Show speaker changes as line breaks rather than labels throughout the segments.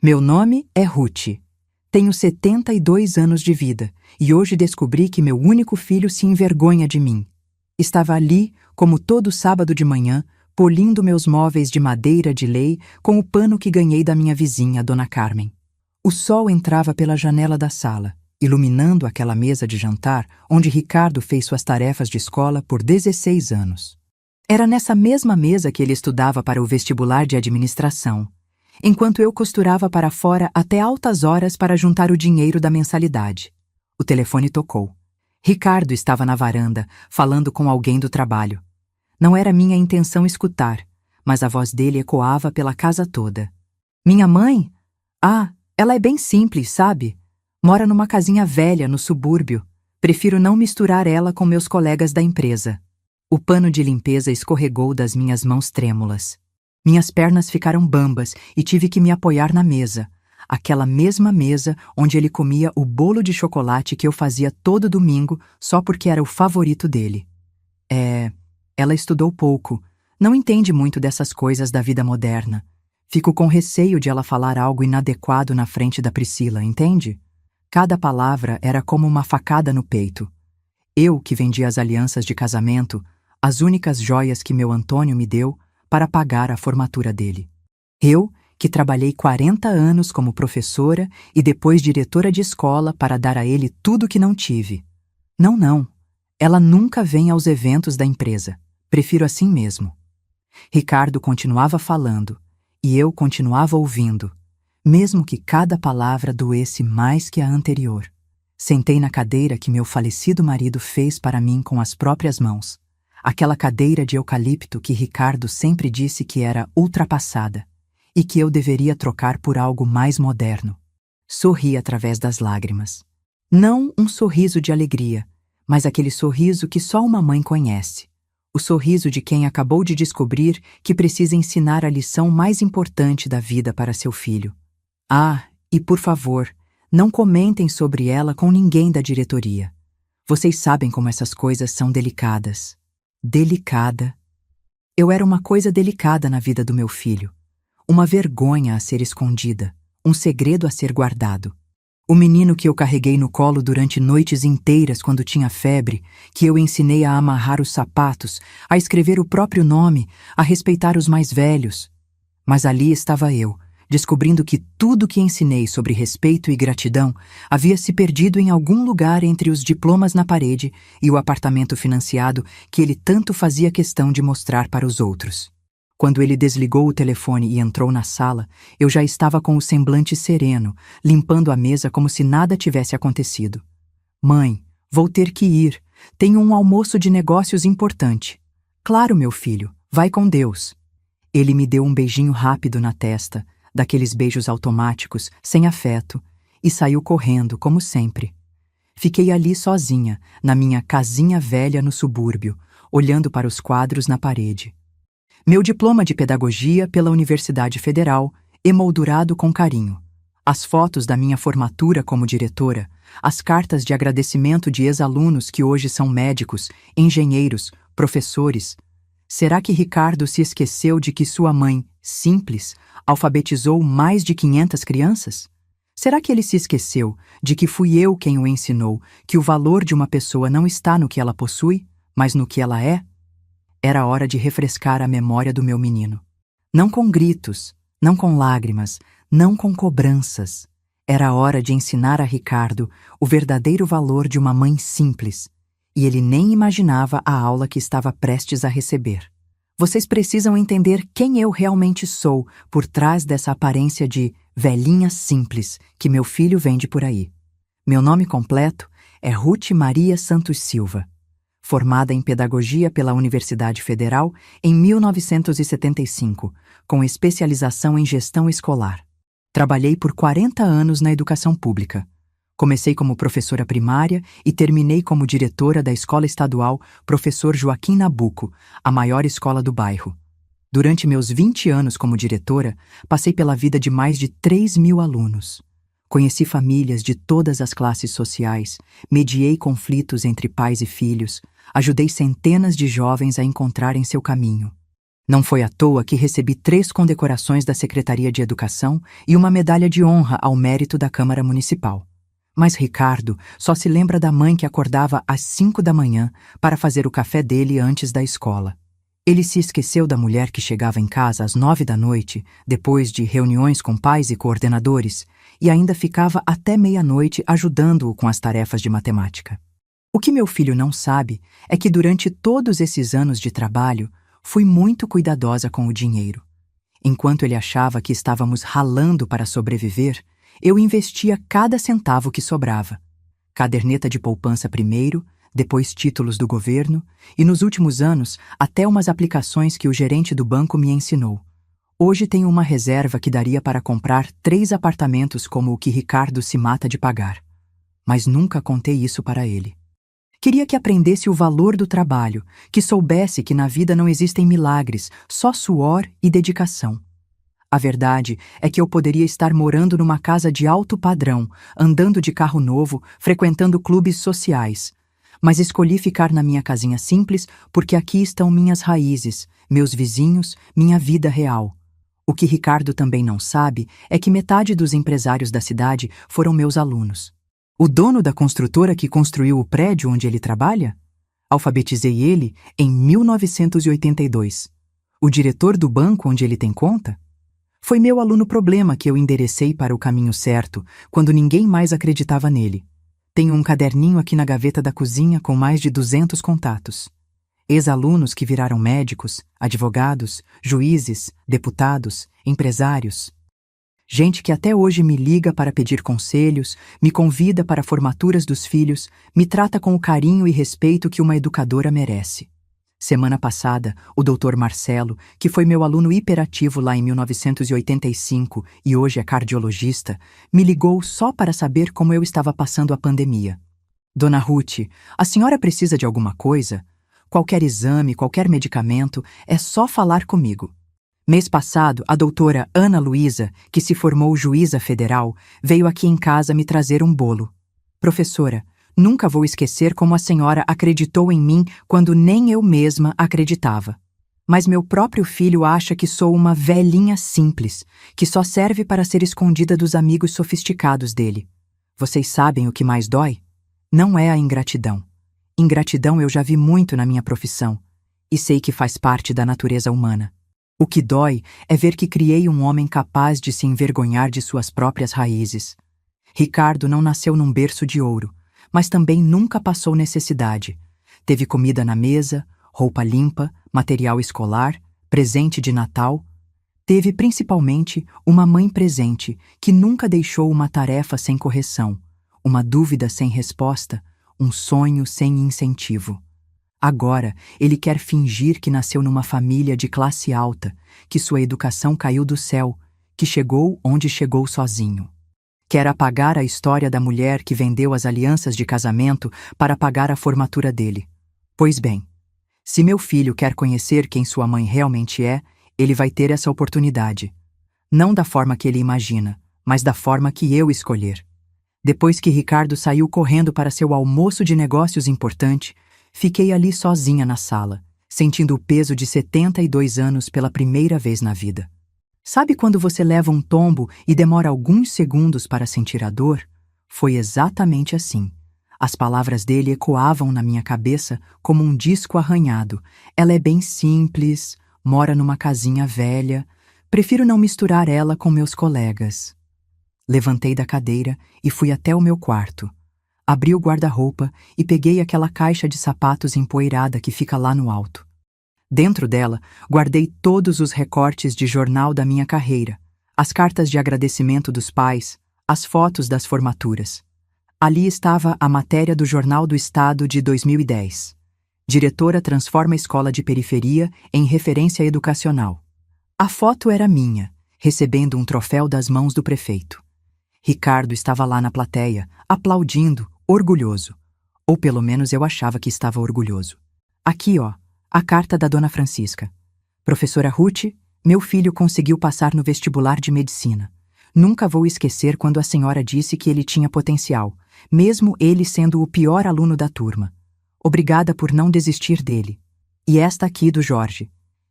Meu nome é Ruth. Tenho 72 anos de vida e hoje descobri que meu único filho se envergonha de mim. Estava ali, como todo sábado de manhã, polindo meus móveis de madeira de lei com o pano que ganhei da minha vizinha, Dona Carmen. O sol entrava pela janela da sala, iluminando aquela mesa de jantar onde Ricardo fez suas tarefas de escola por 16 anos. Era nessa mesma mesa que ele estudava para o vestibular de administração, enquanto eu costurava para fora até altas horas para juntar o dinheiro da mensalidade. O telefone tocou. Ricardo estava na varanda, falando com alguém do trabalho. Não era minha intenção escutar, mas a voz dele ecoava pela casa toda. Minha mãe? Ah, ela é bem simples, sabe? Mora numa casinha velha no subúrbio. Prefiro não misturar ela com meus colegas da empresa. O pano de limpeza escorregou das minhas mãos trêmulas. Minhas pernas ficaram bambas e tive que me apoiar na mesa, aquela mesma mesa onde ele comia o bolo de chocolate que eu fazia todo domingo só porque era o favorito dele. Ela estudou pouco, não entende muito dessas coisas da vida moderna. Fico com receio de ela falar algo inadequado na frente da Priscila, entende? Cada palavra era como uma facada no peito. Eu, que vendia as alianças de casamento, as únicas joias que meu Antônio me deu, para pagar a formatura dele. Eu, que trabalhei 40 anos como professora e depois diretora de escola para dar a ele tudo que não tive. Não. Ela nunca vem aos eventos da empresa. Prefiro assim mesmo. Ricardo continuava falando e eu continuava ouvindo, mesmo que cada palavra doesse mais que a anterior. Sentei na cadeira que meu falecido marido fez para mim com as próprias mãos. Aquela cadeira de eucalipto que Ricardo sempre disse que era ultrapassada e que eu deveria trocar por algo mais moderno. Sorri através das lágrimas. Não um sorriso de alegria, mas aquele sorriso que só uma mãe conhece. O sorriso de quem acabou de descobrir que precisa ensinar a lição mais importante da vida para seu filho. Ah, e por favor, não comentem sobre ela com ninguém da diretoria. Vocês sabem como essas coisas são delicadas. Delicada. Eu era uma coisa delicada na vida do meu filho. Uma vergonha a ser escondida, um segredo a ser guardado. O menino que eu carreguei no colo durante noites inteiras quando tinha febre, que eu ensinei a amarrar os sapatos, a escrever o próprio nome, a respeitar os mais velhos. Mas ali estava eu, descobrindo que tudo que ensinei sobre respeito e gratidão havia se perdido em algum lugar entre os diplomas na parede e o apartamento financiado que ele tanto fazia questão de mostrar para os outros. Quando ele desligou o telefone e entrou na sala, eu já estava com o semblante sereno, limpando a mesa como se nada tivesse acontecido. Mãe, vou ter que ir. Tenho um almoço de negócios importante. Claro, meu filho, vai com Deus. Ele me deu um beijinho rápido na testa, daqueles beijos automáticos, sem afeto, e saiu correndo, como sempre. Fiquei ali sozinha, na minha casinha velha no subúrbio, olhando para os quadros na parede. Meu diploma de pedagogia pela Universidade Federal, emoldurado com carinho. As fotos da minha formatura como diretora, as cartas de agradecimento de ex-alunos que hoje são médicos, engenheiros, professores. Será que Ricardo se esqueceu de que sua mãe, simples, alfabetizou mais de 500 crianças? Será que ele se esqueceu de que fui eu quem o ensinou que o valor de uma pessoa não está no que ela possui, mas no que ela é? Era hora de refrescar a memória do meu menino. Não com gritos, não com lágrimas, não com cobranças. Era hora de ensinar a Ricardo o verdadeiro valor de uma mãe simples, e ele nem imaginava a aula que estava prestes a receber. Vocês precisam entender quem eu realmente sou por trás dessa aparência de velhinha simples que meu filho vende por aí. Meu nome completo é Ruth Maria Santos Silva. Formada em Pedagogia pela Universidade Federal em 1975, com especialização em Gestão Escolar. Trabalhei por 40 anos na educação pública. Comecei como professora primária e terminei como diretora da Escola Estadual Professor Joaquim Nabuco, a maior escola do bairro. Durante meus 20 anos como diretora, passei pela vida de mais de 3.000 alunos. Conheci famílias de todas as classes sociais, mediei conflitos entre pais e filhos, ajudei centenas de jovens a encontrarem seu caminho. Não foi à toa que recebi 3 condecorações da Secretaria de Educação e uma medalha de honra ao mérito da Câmara Municipal. Mas Ricardo só se lembra da mãe que acordava às 5 da manhã para fazer o café dele antes da escola. Ele se esqueceu da mulher que chegava em casa às 9 da noite, depois de reuniões com pais e coordenadores, e ainda ficava até meia-noite ajudando-o com as tarefas de matemática. O que meu filho não sabe é que durante todos esses anos de trabalho, fui muito cuidadosa com o dinheiro. Enquanto ele achava que estávamos ralando para sobreviver, eu investia cada centavo que sobrava. Caderneta de poupança primeiro, depois títulos do governo e, nos últimos anos, até umas aplicações que o gerente do banco me ensinou. Hoje tenho uma reserva que daria para comprar 3 apartamentos como o que Ricardo se mata de pagar. Mas nunca contei isso para ele. Queria que aprendesse o valor do trabalho, que soubesse que na vida não existem milagres, só suor e dedicação. A verdade é que eu poderia estar morando numa casa de alto padrão, andando de carro novo, frequentando clubes sociais. Mas escolhi ficar na minha casinha simples porque aqui estão minhas raízes, meus vizinhos, minha vida real. O que Ricardo também não sabe é que metade dos empresários da cidade foram meus alunos. O dono da construtora que construiu o prédio onde ele trabalha? Alfabetizei ele em 1982. O diretor do banco onde ele tem conta? Foi meu aluno problema que eu enderecei para o caminho certo, quando ninguém mais acreditava nele. Tenho um caderninho aqui na gaveta da cozinha com mais de 200 contatos. Ex-alunos que viraram médicos, advogados, juízes, deputados, empresários. Gente que até hoje me liga para pedir conselhos, me convida para formaturas dos filhos, me trata com o carinho e respeito que uma educadora merece. Semana passada, o Dr. Marcelo, que foi meu aluno hiperativo lá em 1985 e hoje é cardiologista, me ligou só para saber como eu estava passando a pandemia. Dona Ruth, a senhora precisa de alguma coisa? Qualquer exame, qualquer medicamento, é só falar comigo. Mês passado, a doutora Ana Luísa, que se formou juíza federal, veio aqui em casa me trazer um bolo. Professora, nunca vou esquecer como a senhora acreditou em mim quando nem eu mesma acreditava. Mas meu próprio filho acha que sou uma velhinha simples, que só serve para ser escondida dos amigos sofisticados dele. Vocês sabem o que mais dói? Não é a ingratidão. Ingratidão eu já vi muito na minha profissão, e sei que faz parte da natureza humana. O que dói é ver que criei um homem capaz de se envergonhar de suas próprias raízes. Ricardo não nasceu num berço de ouro, mas também nunca passou necessidade. Teve comida na mesa, roupa limpa, material escolar, presente de Natal. Teve principalmente uma mãe presente que nunca deixou uma tarefa sem correção, uma dúvida sem resposta, um sonho sem incentivo. Agora, ele quer fingir que nasceu numa família de classe alta, que sua educação caiu do céu, que chegou onde chegou sozinho. Quer apagar a história da mulher que vendeu as alianças de casamento para pagar a formatura dele. Pois bem, se meu filho quer conhecer quem sua mãe realmente é, ele vai ter essa oportunidade. Não da forma que ele imagina, mas da forma que eu escolher. Depois que Ricardo saiu correndo para seu almoço de negócios importante, fiquei ali sozinha na sala, sentindo o peso de 72 anos pela primeira vez na vida. Sabe quando você leva um tombo e demora alguns segundos para sentir a dor? Foi exatamente assim. As palavras dele ecoavam na minha cabeça como um disco arranhado. Ela é bem simples, mora numa casinha velha. Prefiro não misturar ela com meus colegas. Levantei da cadeira e fui até o meu quarto. Abri o guarda-roupa e peguei aquela caixa de sapatos empoeirada que fica lá no alto. Dentro dela, guardei todos os recortes de jornal da minha carreira, as cartas de agradecimento dos pais, as fotos das formaturas. Ali estava a matéria do Jornal do Estado de 2010. Diretora transforma escola de periferia em referência educacional. A foto era minha, recebendo um troféu das mãos do prefeito. Ricardo estava lá na plateia, aplaudindo, orgulhoso. Ou pelo menos eu achava que estava orgulhoso. Aqui, ó, a carta da Dona Francisca. Professora Ruth, meu filho conseguiu passar no vestibular de medicina. Nunca vou esquecer quando a senhora disse que ele tinha potencial, mesmo ele sendo o pior aluno da turma. Obrigada por não desistir dele. E esta aqui do Jorge.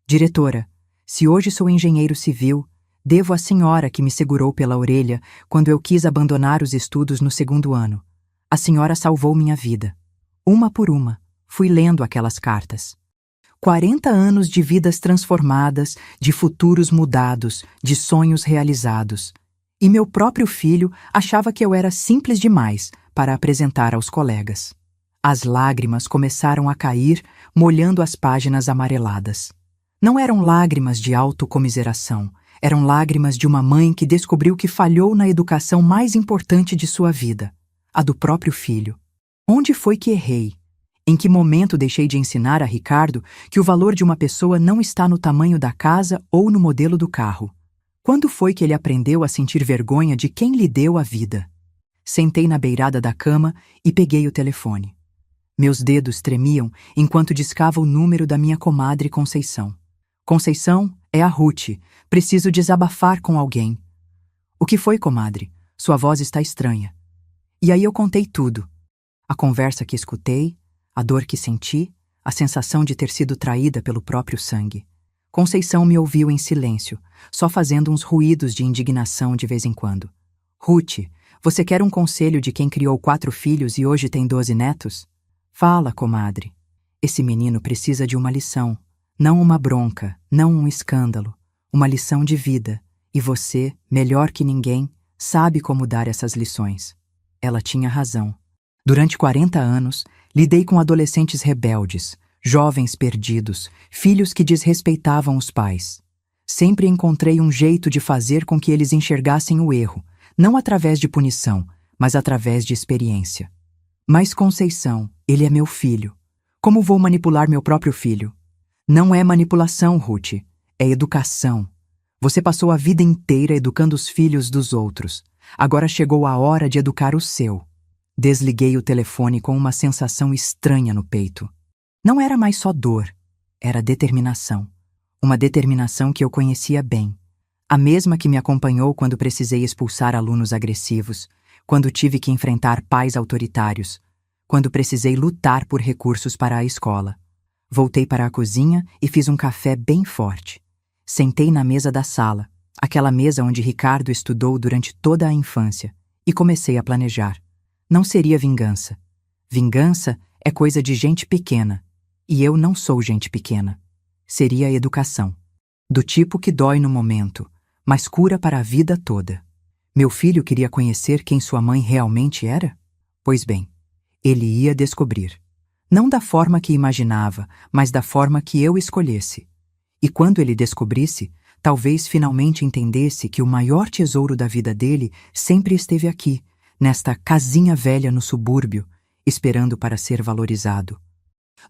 Diretora, se hoje sou engenheiro civil, devo à senhora que me segurou pela orelha quando eu quis abandonar os estudos no segundo ano. A senhora salvou minha vida. Uma por uma, fui lendo aquelas cartas. 40 anos de vidas transformadas, de futuros mudados, de sonhos realizados. E meu próprio filho achava que eu era simples demais para apresentar aos colegas. As lágrimas começaram a cair, molhando as páginas amareladas. Não eram lágrimas de autocomiseração, eram lágrimas de uma mãe que descobriu que falhou na educação mais importante de sua vida, a do próprio filho. Onde foi que errei? Em que momento deixei de ensinar a Ricardo que o valor de uma pessoa não está no tamanho da casa ou no modelo do carro? Quando foi que ele aprendeu a sentir vergonha de quem lhe deu a vida? Sentei na beirada da cama e peguei o telefone. Meus dedos tremiam enquanto discava o número da minha comadre Conceição. Conceição, é a Ruth. Preciso desabafar com alguém. O que foi, comadre? Sua voz está estranha. E aí eu contei tudo. A conversa que escutei, a dor que senti, a sensação de ter sido traída pelo próprio sangue. Conceição me ouviu em silêncio, só fazendo uns ruídos de indignação de vez em quando. Ruth, você quer um conselho de quem criou 4 filhos e hoje tem 12 netos? Fala, comadre. Esse menino precisa de uma lição. Não uma bronca, não um escândalo. Uma lição de vida. E você, melhor que ninguém, sabe como dar essas lições. Ela tinha razão. Durante 40 anos, lidei com adolescentes rebeldes, jovens perdidos, filhos que desrespeitavam os pais. Sempre encontrei um jeito de fazer com que eles enxergassem o erro, não através de punição, mas através de experiência. Mas Conceição, ele é meu filho. Como vou manipular meu próprio filho? Não é manipulação, Ruth, é educação. Você passou a vida inteira educando os filhos dos outros. Agora chegou a hora de educar o seu. Desliguei o telefone com uma sensação estranha no peito. Não era mais só dor, era determinação. Uma determinação que eu conhecia bem. A mesma que me acompanhou quando precisei expulsar alunos agressivos, quando tive que enfrentar pais autoritários, quando precisei lutar por recursos para a escola. Voltei para a cozinha e fiz um café bem forte. Sentei na mesa da sala, aquela mesa onde Ricardo estudou durante toda a infância, e comecei a planejar. Não seria vingança. Vingança é coisa de gente pequena, e eu não sou gente pequena. Seria educação. Do tipo que dói no momento, mas cura para a vida toda. Meu filho queria conhecer quem sua mãe realmente era? Pois bem, ele ia descobrir. Não da forma que imaginava, mas da forma que eu escolhesse. E quando ele descobrisse, talvez finalmente entendesse que o maior tesouro da vida dele sempre esteve aqui, nesta casinha velha no subúrbio, esperando para ser valorizado.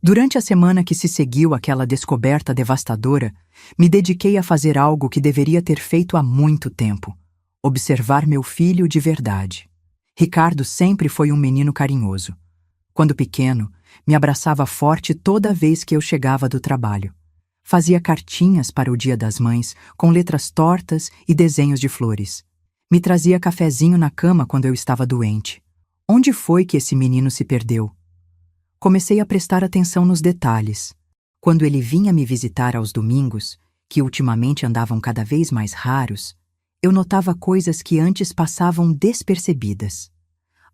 Durante a semana que se seguiu àquela descoberta devastadora, me dediquei a fazer algo que deveria ter feito há muito tempo: observar meu filho de verdade. Ricardo sempre foi um menino carinhoso. Quando pequeno, me abraçava forte toda vez que eu chegava do trabalho. Fazia cartinhas para o Dia das Mães, com letras tortas e desenhos de flores. Me trazia cafezinho na cama quando eu estava doente. Onde foi que esse menino se perdeu? Comecei a prestar atenção nos detalhes. Quando ele vinha me visitar aos domingos, que ultimamente andavam cada vez mais raros, eu notava coisas que antes passavam despercebidas.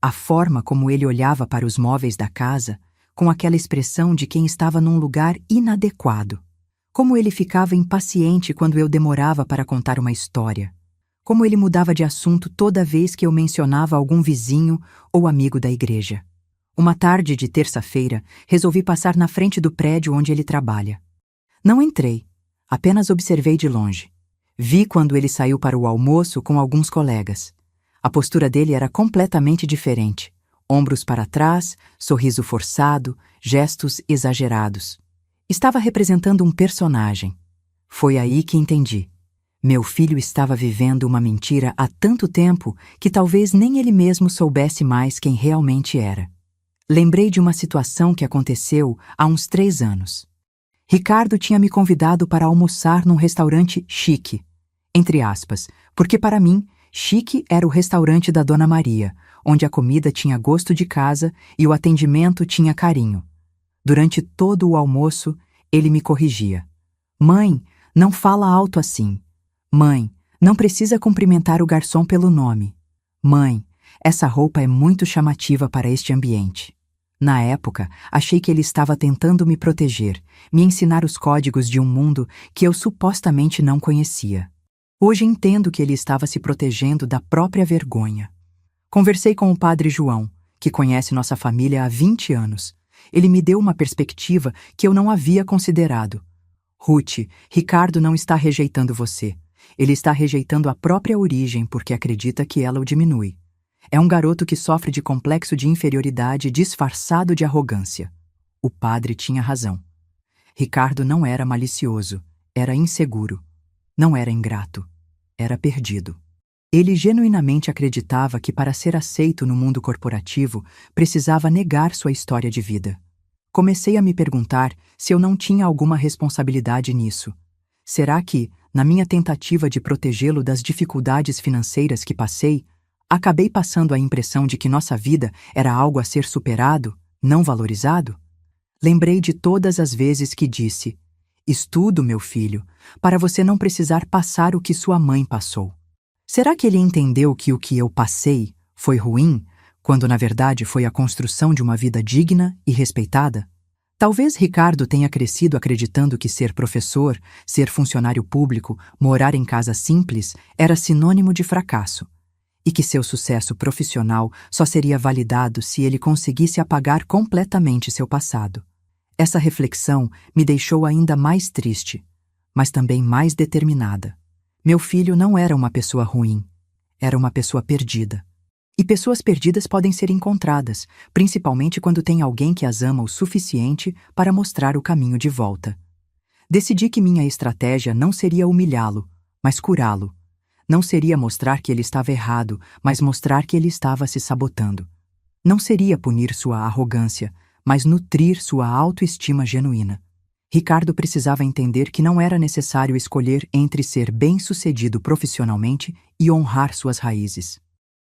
A forma como ele olhava para os móveis da casa, com aquela expressão de quem estava num lugar inadequado. Como ele ficava impaciente quando eu demorava para contar uma história. Como ele mudava de assunto toda vez que eu mencionava algum vizinho ou amigo da igreja. Uma tarde de terça-feira, resolvi passar na frente do prédio onde ele trabalha. Não entrei, apenas observei de longe. Vi quando ele saiu para o almoço com alguns colegas. A postura dele era completamente diferente. Ombros para trás, sorriso forçado, gestos exagerados. Estava representando um personagem. Foi aí que entendi. Meu filho estava vivendo uma mentira há tanto tempo que talvez nem ele mesmo soubesse mais quem realmente era. Lembrei de uma situação que aconteceu há uns 3 anos. Ricardo tinha me convidado para almoçar num restaurante chique, entre aspas, porque para mim, chique era o restaurante da Dona Maria, onde a comida tinha gosto de casa e o atendimento tinha carinho. Durante todo o almoço, ele me corrigia. Mãe, não fala alto assim. Mãe, não precisa cumprimentar o garçom pelo nome. Mãe, essa roupa é muito chamativa para este ambiente. Na época, achei que ele estava tentando me proteger, me ensinar os códigos de um mundo que eu supostamente não conhecia. Hoje entendo que ele estava se protegendo da própria vergonha. Conversei com o padre João, que conhece nossa família há 20 anos. Ele me deu uma perspectiva que eu não havia considerado. Ruth, Ricardo não está rejeitando você. Ele está rejeitando a própria origem porque acredita que ela o diminui. É um garoto que sofre de complexo de inferioridade disfarçado de arrogância. O padre tinha razão. Ricardo não era malicioso, era inseguro. Não era ingrato, era perdido. Ele genuinamente acreditava que para ser aceito no mundo corporativo, precisava negar sua história de vida. Comecei a me perguntar se eu não tinha alguma responsabilidade nisso. Será que, na minha tentativa de protegê-lo das dificuldades financeiras que passei, acabei passando a impressão de que nossa vida era algo a ser superado, não valorizado? Lembrei de todas as vezes que disse: "Estudo, meu filho, para você não precisar passar o que sua mãe passou." Será que ele entendeu que o que eu passei foi ruim, quando na verdade foi a construção de uma vida digna e respeitada? Talvez Ricardo tenha crescido acreditando que ser professor, ser funcionário público, morar em casa simples era sinônimo de fracasso, e que seu sucesso profissional só seria validado se ele conseguisse apagar completamente seu passado. Essa reflexão me deixou ainda mais triste, mas também mais determinada. Meu filho não era uma pessoa ruim, era uma pessoa perdida. E pessoas perdidas podem ser encontradas, principalmente quando tem alguém que as ama o suficiente para mostrar o caminho de volta. Decidi que minha estratégia não seria humilhá-lo, mas curá-lo. Não seria mostrar que ele estava errado, mas mostrar que ele estava se sabotando. Não seria punir sua arrogância, mas nutrir sua autoestima genuína. Ricardo precisava entender que não era necessário escolher entre ser bem-sucedido profissionalmente e honrar suas raízes.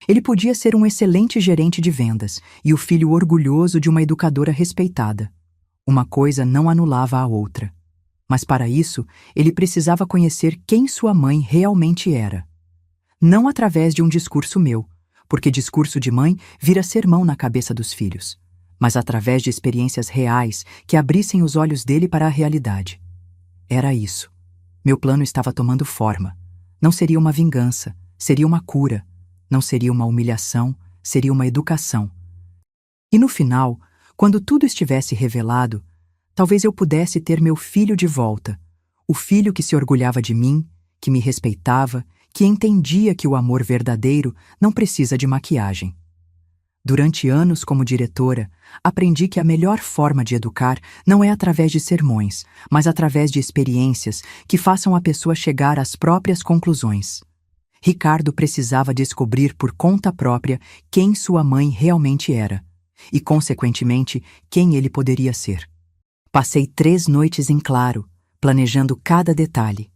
Ele podia ser um excelente gerente de vendas e o filho orgulhoso de uma educadora respeitada. Uma coisa não anulava a outra. Mas para isso, ele precisava conhecer quem sua mãe realmente era. Não através de um discurso meu, porque discurso de mãe vira sermão na cabeça dos filhos, mas através de experiências reais que abrissem os olhos dele para a realidade. Era isso. Meu plano estava tomando forma. Não seria uma vingança, seria uma cura. Não seria uma humilhação, seria uma educação. E no final, quando tudo estivesse revelado, talvez eu pudesse ter meu filho de volta, o filho que se orgulhava de mim, que me respeitava, que entendia que o amor verdadeiro não precisa de maquiagem. Durante anos como diretora, aprendi que a melhor forma de educar não é através de sermões, mas através de experiências que façam a pessoa chegar às próprias conclusões. Ricardo precisava descobrir por conta própria quem sua mãe realmente era, e, consequentemente, quem ele poderia ser. Passei 3 noites em claro, planejando cada detalhe.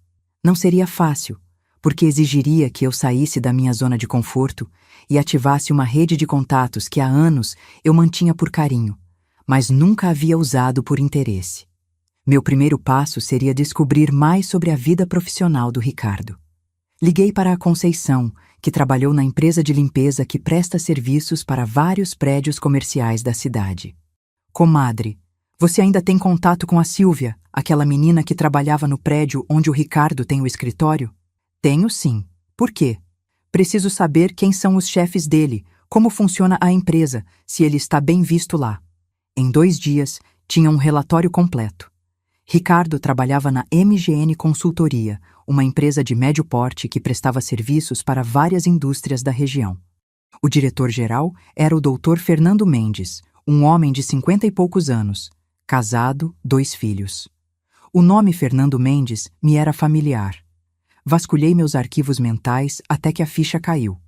Não seria fácil, porque exigiria que eu saísse da minha zona de conforto e ativasse uma rede de contatos que há anos eu mantinha por carinho, mas nunca havia usado por interesse. Meu primeiro passo seria descobrir mais sobre a vida profissional do Ricardo. Liguei para a Conceição, que trabalhou na empresa de limpeza que presta serviços para vários prédios comerciais da cidade. "Comadre, você ainda tem contato com a Silvia, aquela menina que trabalhava no prédio onde o Ricardo tem o escritório?" "Tenho sim. Por quê?" "Preciso saber quem são os chefes dele, como funciona a empresa, se ele está bem visto lá." Em 2 dias, tinha um relatório completo. Ricardo trabalhava na MGN Consultoria, uma empresa de médio porte que prestava serviços para várias indústrias da região. O diretor-geral era o Dr. Fernando Mendes, um homem de 50 e poucos anos, casado, 2 filhos. O nome Fernando Mendes me era familiar. Vasculhei meus arquivos mentais até que a ficha caiu.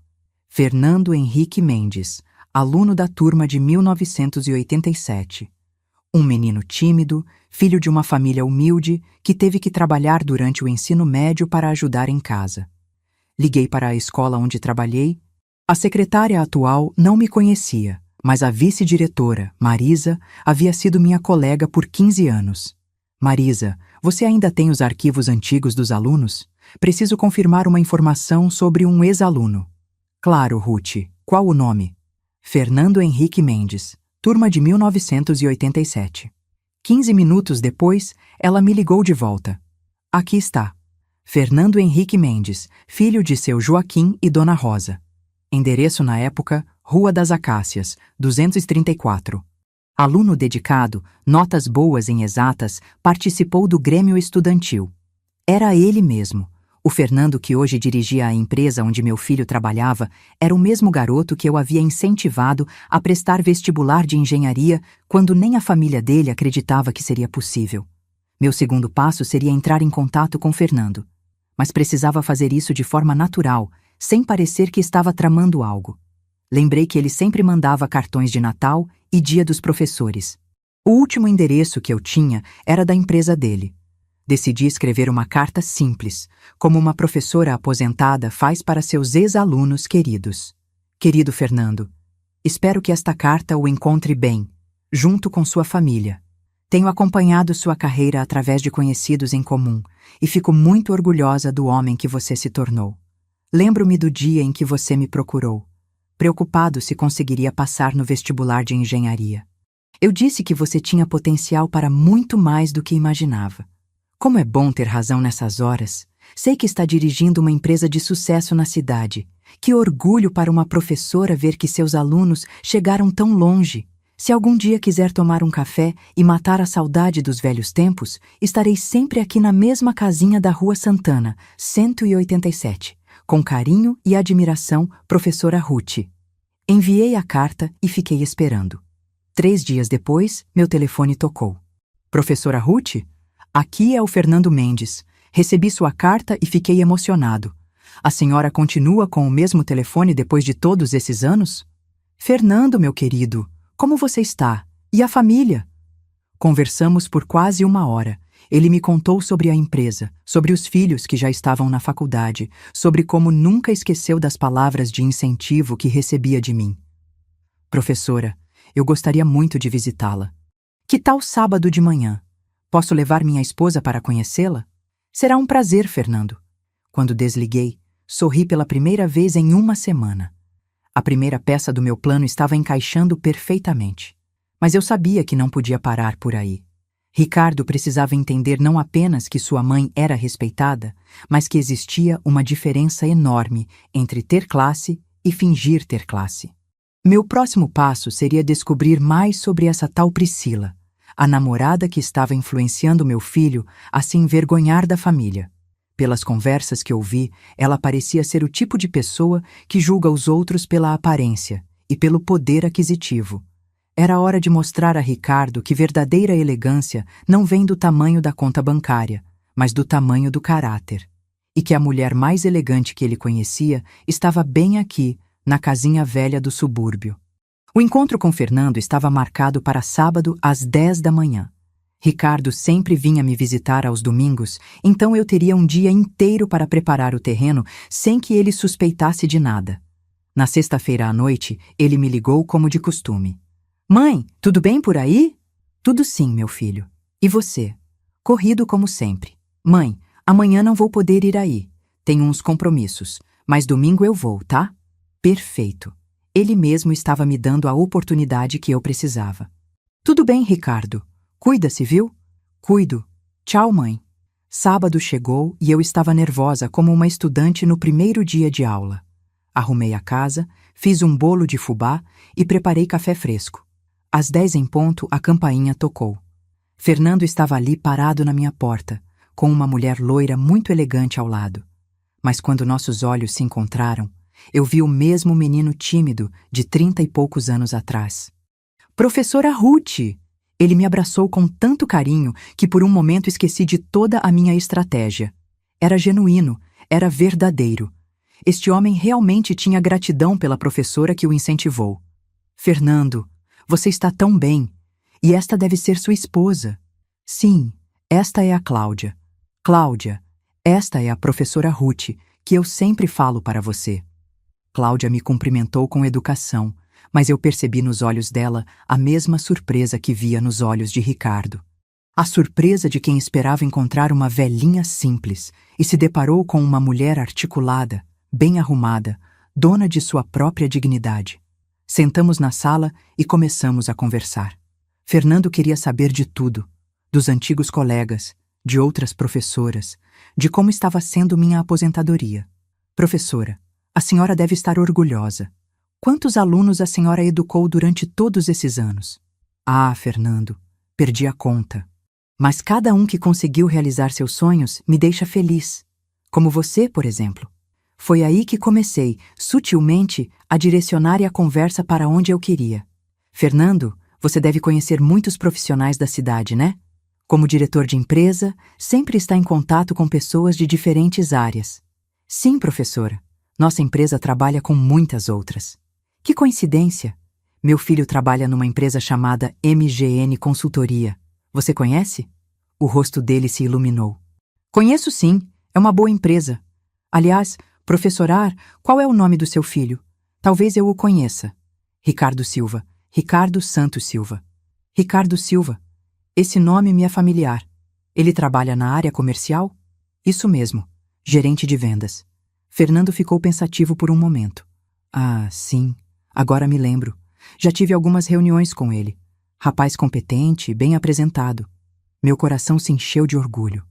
Fernando Henrique Mendes, aluno da turma de 1987. Um menino tímido, filho de uma família humilde, que teve que trabalhar durante o ensino médio para ajudar em casa. Liguei para a escola onde trabalhei. A secretária atual não me conhecia, mas a vice-diretora, Marisa, havia sido minha colega por 15 anos. "Marisa, Você ainda tem os arquivos antigos dos alunos? Preciso confirmar uma informação sobre um ex-aluno. Claro, Ruth. Qual o nome? Fernando Henrique Mendes, turma de 1987. 15 minutos depois, ela me ligou de volta. Aqui está. Fernando Henrique Mendes, filho de seu Joaquim e Dona Rosa. Endereço na época, Rua das Acácias, 234. Aluno dedicado, notas boas em exatas, participou do Grêmio Estudantil. Era ele mesmo. O Fernando que hoje dirigia a empresa onde meu filho trabalhava era o mesmo garoto que eu havia incentivado a prestar vestibular de engenharia quando nem a família dele acreditava que seria possível. Meu segundo passo seria entrar em contato com Fernando. Mas precisava fazer isso de forma natural, sem parecer que estava tramando algo. Lembrei que ele sempre mandava cartões de Natal e Dia dos Professores. O último endereço que eu tinha era da empresa dele. Decidi escrever uma carta simples, como uma professora aposentada faz para seus ex-alunos queridos. Querido Fernando, espero que esta carta o encontre bem, junto com sua família. Tenho acompanhado sua carreira através de conhecidos em comum e fico muito orgulhosa do homem que você se tornou. Lembro-me do dia em que você me procurou, preocupado se conseguiria passar no vestibular de engenharia. Eu disse que você tinha potencial para muito mais do que imaginava. Como é bom ter razão nessas horas. Sei que está dirigindo uma empresa de sucesso na cidade. Que orgulho para uma professora ver que seus alunos chegaram tão longe. Se algum dia quiser tomar um café e matar a saudade dos velhos tempos, estarei sempre aqui na mesma casinha da Rua Santana, 187. Com carinho e admiração, professora Ruth. Enviei a carta e fiquei esperando. 3 dias depois, meu telefone tocou. Professora Ruth? Aqui é o Fernando Mendes. Recebi sua carta e fiquei emocionado. A senhora continua com o mesmo telefone depois de todos esses anos? Fernando, meu querido, como você está? E a família? Conversamos por quase 1 hora. Ele me contou sobre a empresa, sobre os filhos que já estavam na faculdade, sobre como nunca esqueceu das palavras de incentivo que recebia de mim. Professora, eu gostaria muito de visitá-la. Que tal sábado de manhã? Posso levar minha esposa para conhecê-la? Será um prazer, Fernando. Quando desliguei, sorri pela primeira vez em 1 semana. A primeira peça do meu plano estava encaixando perfeitamente. Mas eu sabia que não podia parar por aí. Ricardo precisava entender não apenas que sua mãe era respeitada, mas que existia uma diferença enorme entre ter classe e fingir ter classe. Meu próximo passo seria descobrir mais sobre essa tal Priscila, a namorada que estava influenciando meu filho a se envergonhar da família. Pelas conversas que ouvi, ela parecia ser o tipo de pessoa que julga os outros pela aparência e pelo poder aquisitivo. Era hora de mostrar a Ricardo que verdadeira elegância não vem do tamanho da conta bancária, mas do tamanho do caráter. E que a mulher mais elegante que ele conhecia estava bem aqui, na casinha velha do subúrbio. O encontro com Fernando estava marcado para sábado às 10 da manhã. Ricardo sempre vinha me visitar aos domingos, então eu teria um dia inteiro para preparar o terreno sem que ele suspeitasse de nada. Na sexta-feira à noite, ele me ligou como de costume. Mãe, tudo bem por aí? Tudo sim, meu filho. E você? Corrido como sempre. Mãe, amanhã não vou poder ir aí. Tenho uns compromissos, mas domingo eu vou, tá? Perfeito. Ele mesmo estava me dando a oportunidade que eu precisava. Tudo bem, Ricardo. Cuida-se, viu? Cuido. Tchau, mãe. Sábado chegou e eu estava nervosa como uma estudante no primeiro dia de aula. Arrumei a casa, fiz um bolo de fubá e preparei café fresco. Às 10 em ponto, a campainha tocou. Fernando estava ali parado na minha porta, com uma mulher loira muito elegante ao lado. Mas quando nossos olhos se encontraram, eu vi o mesmo menino tímido de 30 e poucos anos atrás. Professora Ruth! Ele me abraçou com tanto carinho que por um momento esqueci de toda a minha estratégia. Era genuíno, era verdadeiro. Este homem realmente tinha gratidão pela professora que o incentivou. Fernando, você está tão bem. E esta deve ser sua esposa. Sim, esta é a Cláudia. Cláudia, esta é a professora Ruth, que eu sempre falo para você. Cláudia me cumprimentou com educação, mas eu percebi nos olhos dela a mesma surpresa que via nos olhos de Ricardo. A surpresa de quem esperava encontrar uma velhinha simples e se deparou com uma mulher articulada, bem arrumada, dona de sua própria dignidade. Sentamos na sala e começamos a conversar. Fernando queria saber de tudo, dos antigos colegas, de outras professoras, de como estava sendo minha aposentadoria. Professora, a senhora deve estar orgulhosa. Quantos alunos a senhora educou durante todos esses anos? Ah, Fernando, perdi a conta. Mas cada um que conseguiu realizar seus sonhos me deixa feliz. Como você, por exemplo. Foi aí que comecei, sutilmente, a direcionar a conversa para onde eu queria. Fernando, você deve conhecer muitos profissionais da cidade, né? Como diretor de empresa, sempre está em contato com pessoas de diferentes áreas. Sim, professora. Nossa empresa trabalha com muitas outras. Que coincidência! Meu filho trabalha numa empresa chamada MGN Consultoria. Você conhece? O rosto dele se iluminou. Conheço sim, é uma boa empresa. Aliás, professorar, qual é o nome do seu filho? Talvez eu o conheça. Ricardo Silva. Ricardo Santos Silva. Ricardo Silva. Esse nome me é familiar. Ele trabalha na área comercial? Isso mesmo, gerente de vendas. Fernando ficou pensativo por um momento. Ah, sim, agora me lembro. Já tive algumas reuniões com ele. Rapaz competente, bem apresentado. Meu coração se encheu de orgulho.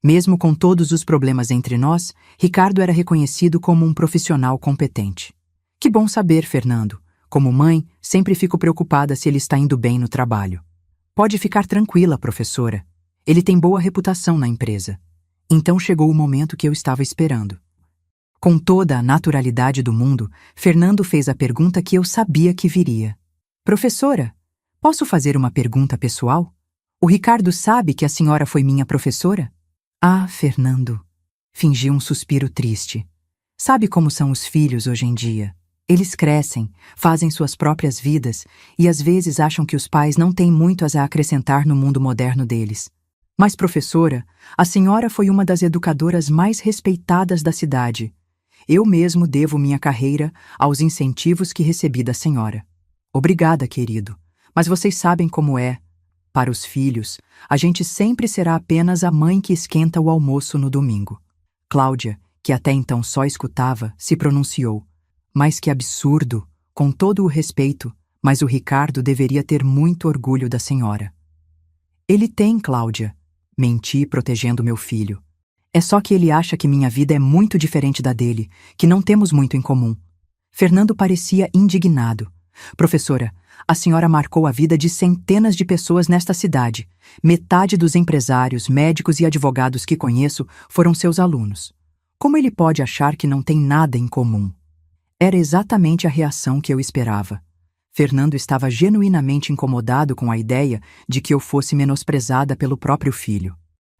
Mesmo com todos os problemas entre nós, Ricardo era reconhecido como um profissional competente. Que bom saber, Fernando. Como mãe, sempre fico preocupada se ele está indo bem no trabalho. Pode ficar tranquila, professora. Ele tem boa reputação na empresa. Então chegou o momento que eu estava esperando. Com toda a naturalidade do mundo, Fernando fez a pergunta que eu sabia que viria. Professora, posso fazer uma pergunta pessoal? O Ricardo sabe que a senhora foi minha professora? Ah, Fernando. Fingi um suspiro triste. Sabe como são os filhos hoje em dia? Eles crescem, fazem suas próprias vidas e às vezes acham que os pais não têm muito a acrescentar no mundo moderno deles. Mas, professora, a senhora foi uma das educadoras mais respeitadas da cidade. Eu mesmo devo minha carreira aos incentivos que recebi da senhora. Obrigada, querido. Mas vocês sabem como é. Para os filhos, a gente sempre será apenas a mãe que esquenta o almoço no domingo. Cláudia, que até então só escutava, se pronunciou. Mas que absurdo, com todo o respeito, mas o Ricardo deveria ter muito orgulho da senhora. Ele tem, Cláudia. Menti protegendo meu filho. É só que ele acha que minha vida é muito diferente da dele, que não temos muito em comum. Fernando parecia indignado. Professora, a senhora marcou a vida de centenas de pessoas nesta cidade. Metade dos empresários, médicos e advogados que conheço foram seus alunos. Como ele pode achar que não tem nada em comum? Era exatamente a reação que eu esperava. Fernando estava genuinamente incomodado com a ideia de que eu fosse menosprezada pelo próprio filho.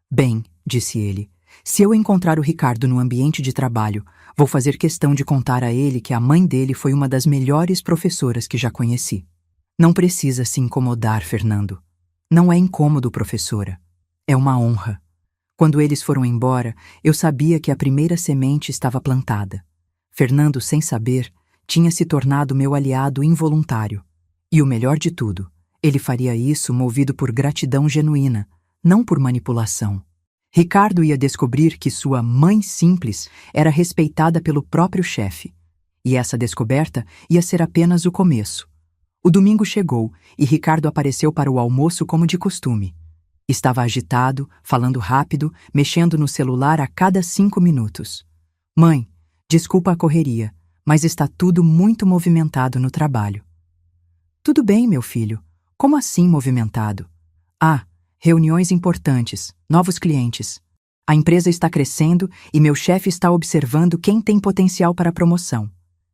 Bem, disse ele, se eu encontrar o Ricardo no ambiente de trabalho, vou fazer questão de contar a ele que a mãe dele foi uma das melhores professoras que já conheci. Não precisa se incomodar, Fernando. Não é incômodo, professora. É uma honra. Quando eles foram embora, eu sabia que a primeira semente estava plantada. Fernando, sem saber, tinha se tornado meu aliado involuntário. E o melhor de tudo, ele faria isso movido por gratidão genuína, não por manipulação. Ricardo ia descobrir que sua mãe simples era respeitada pelo próprio chefe. E essa descoberta ia ser apenas o começo. O domingo chegou e Ricardo apareceu para o almoço como de costume. Estava agitado, falando rápido, mexendo no celular a cada 5 minutos. Mãe, desculpa a correria, mas está tudo muito movimentado no trabalho. Tudo bem, meu filho. Como assim movimentado? Ah, reuniões importantes, novos clientes. A empresa está crescendo e meu chefe está observando quem tem potencial para promoção.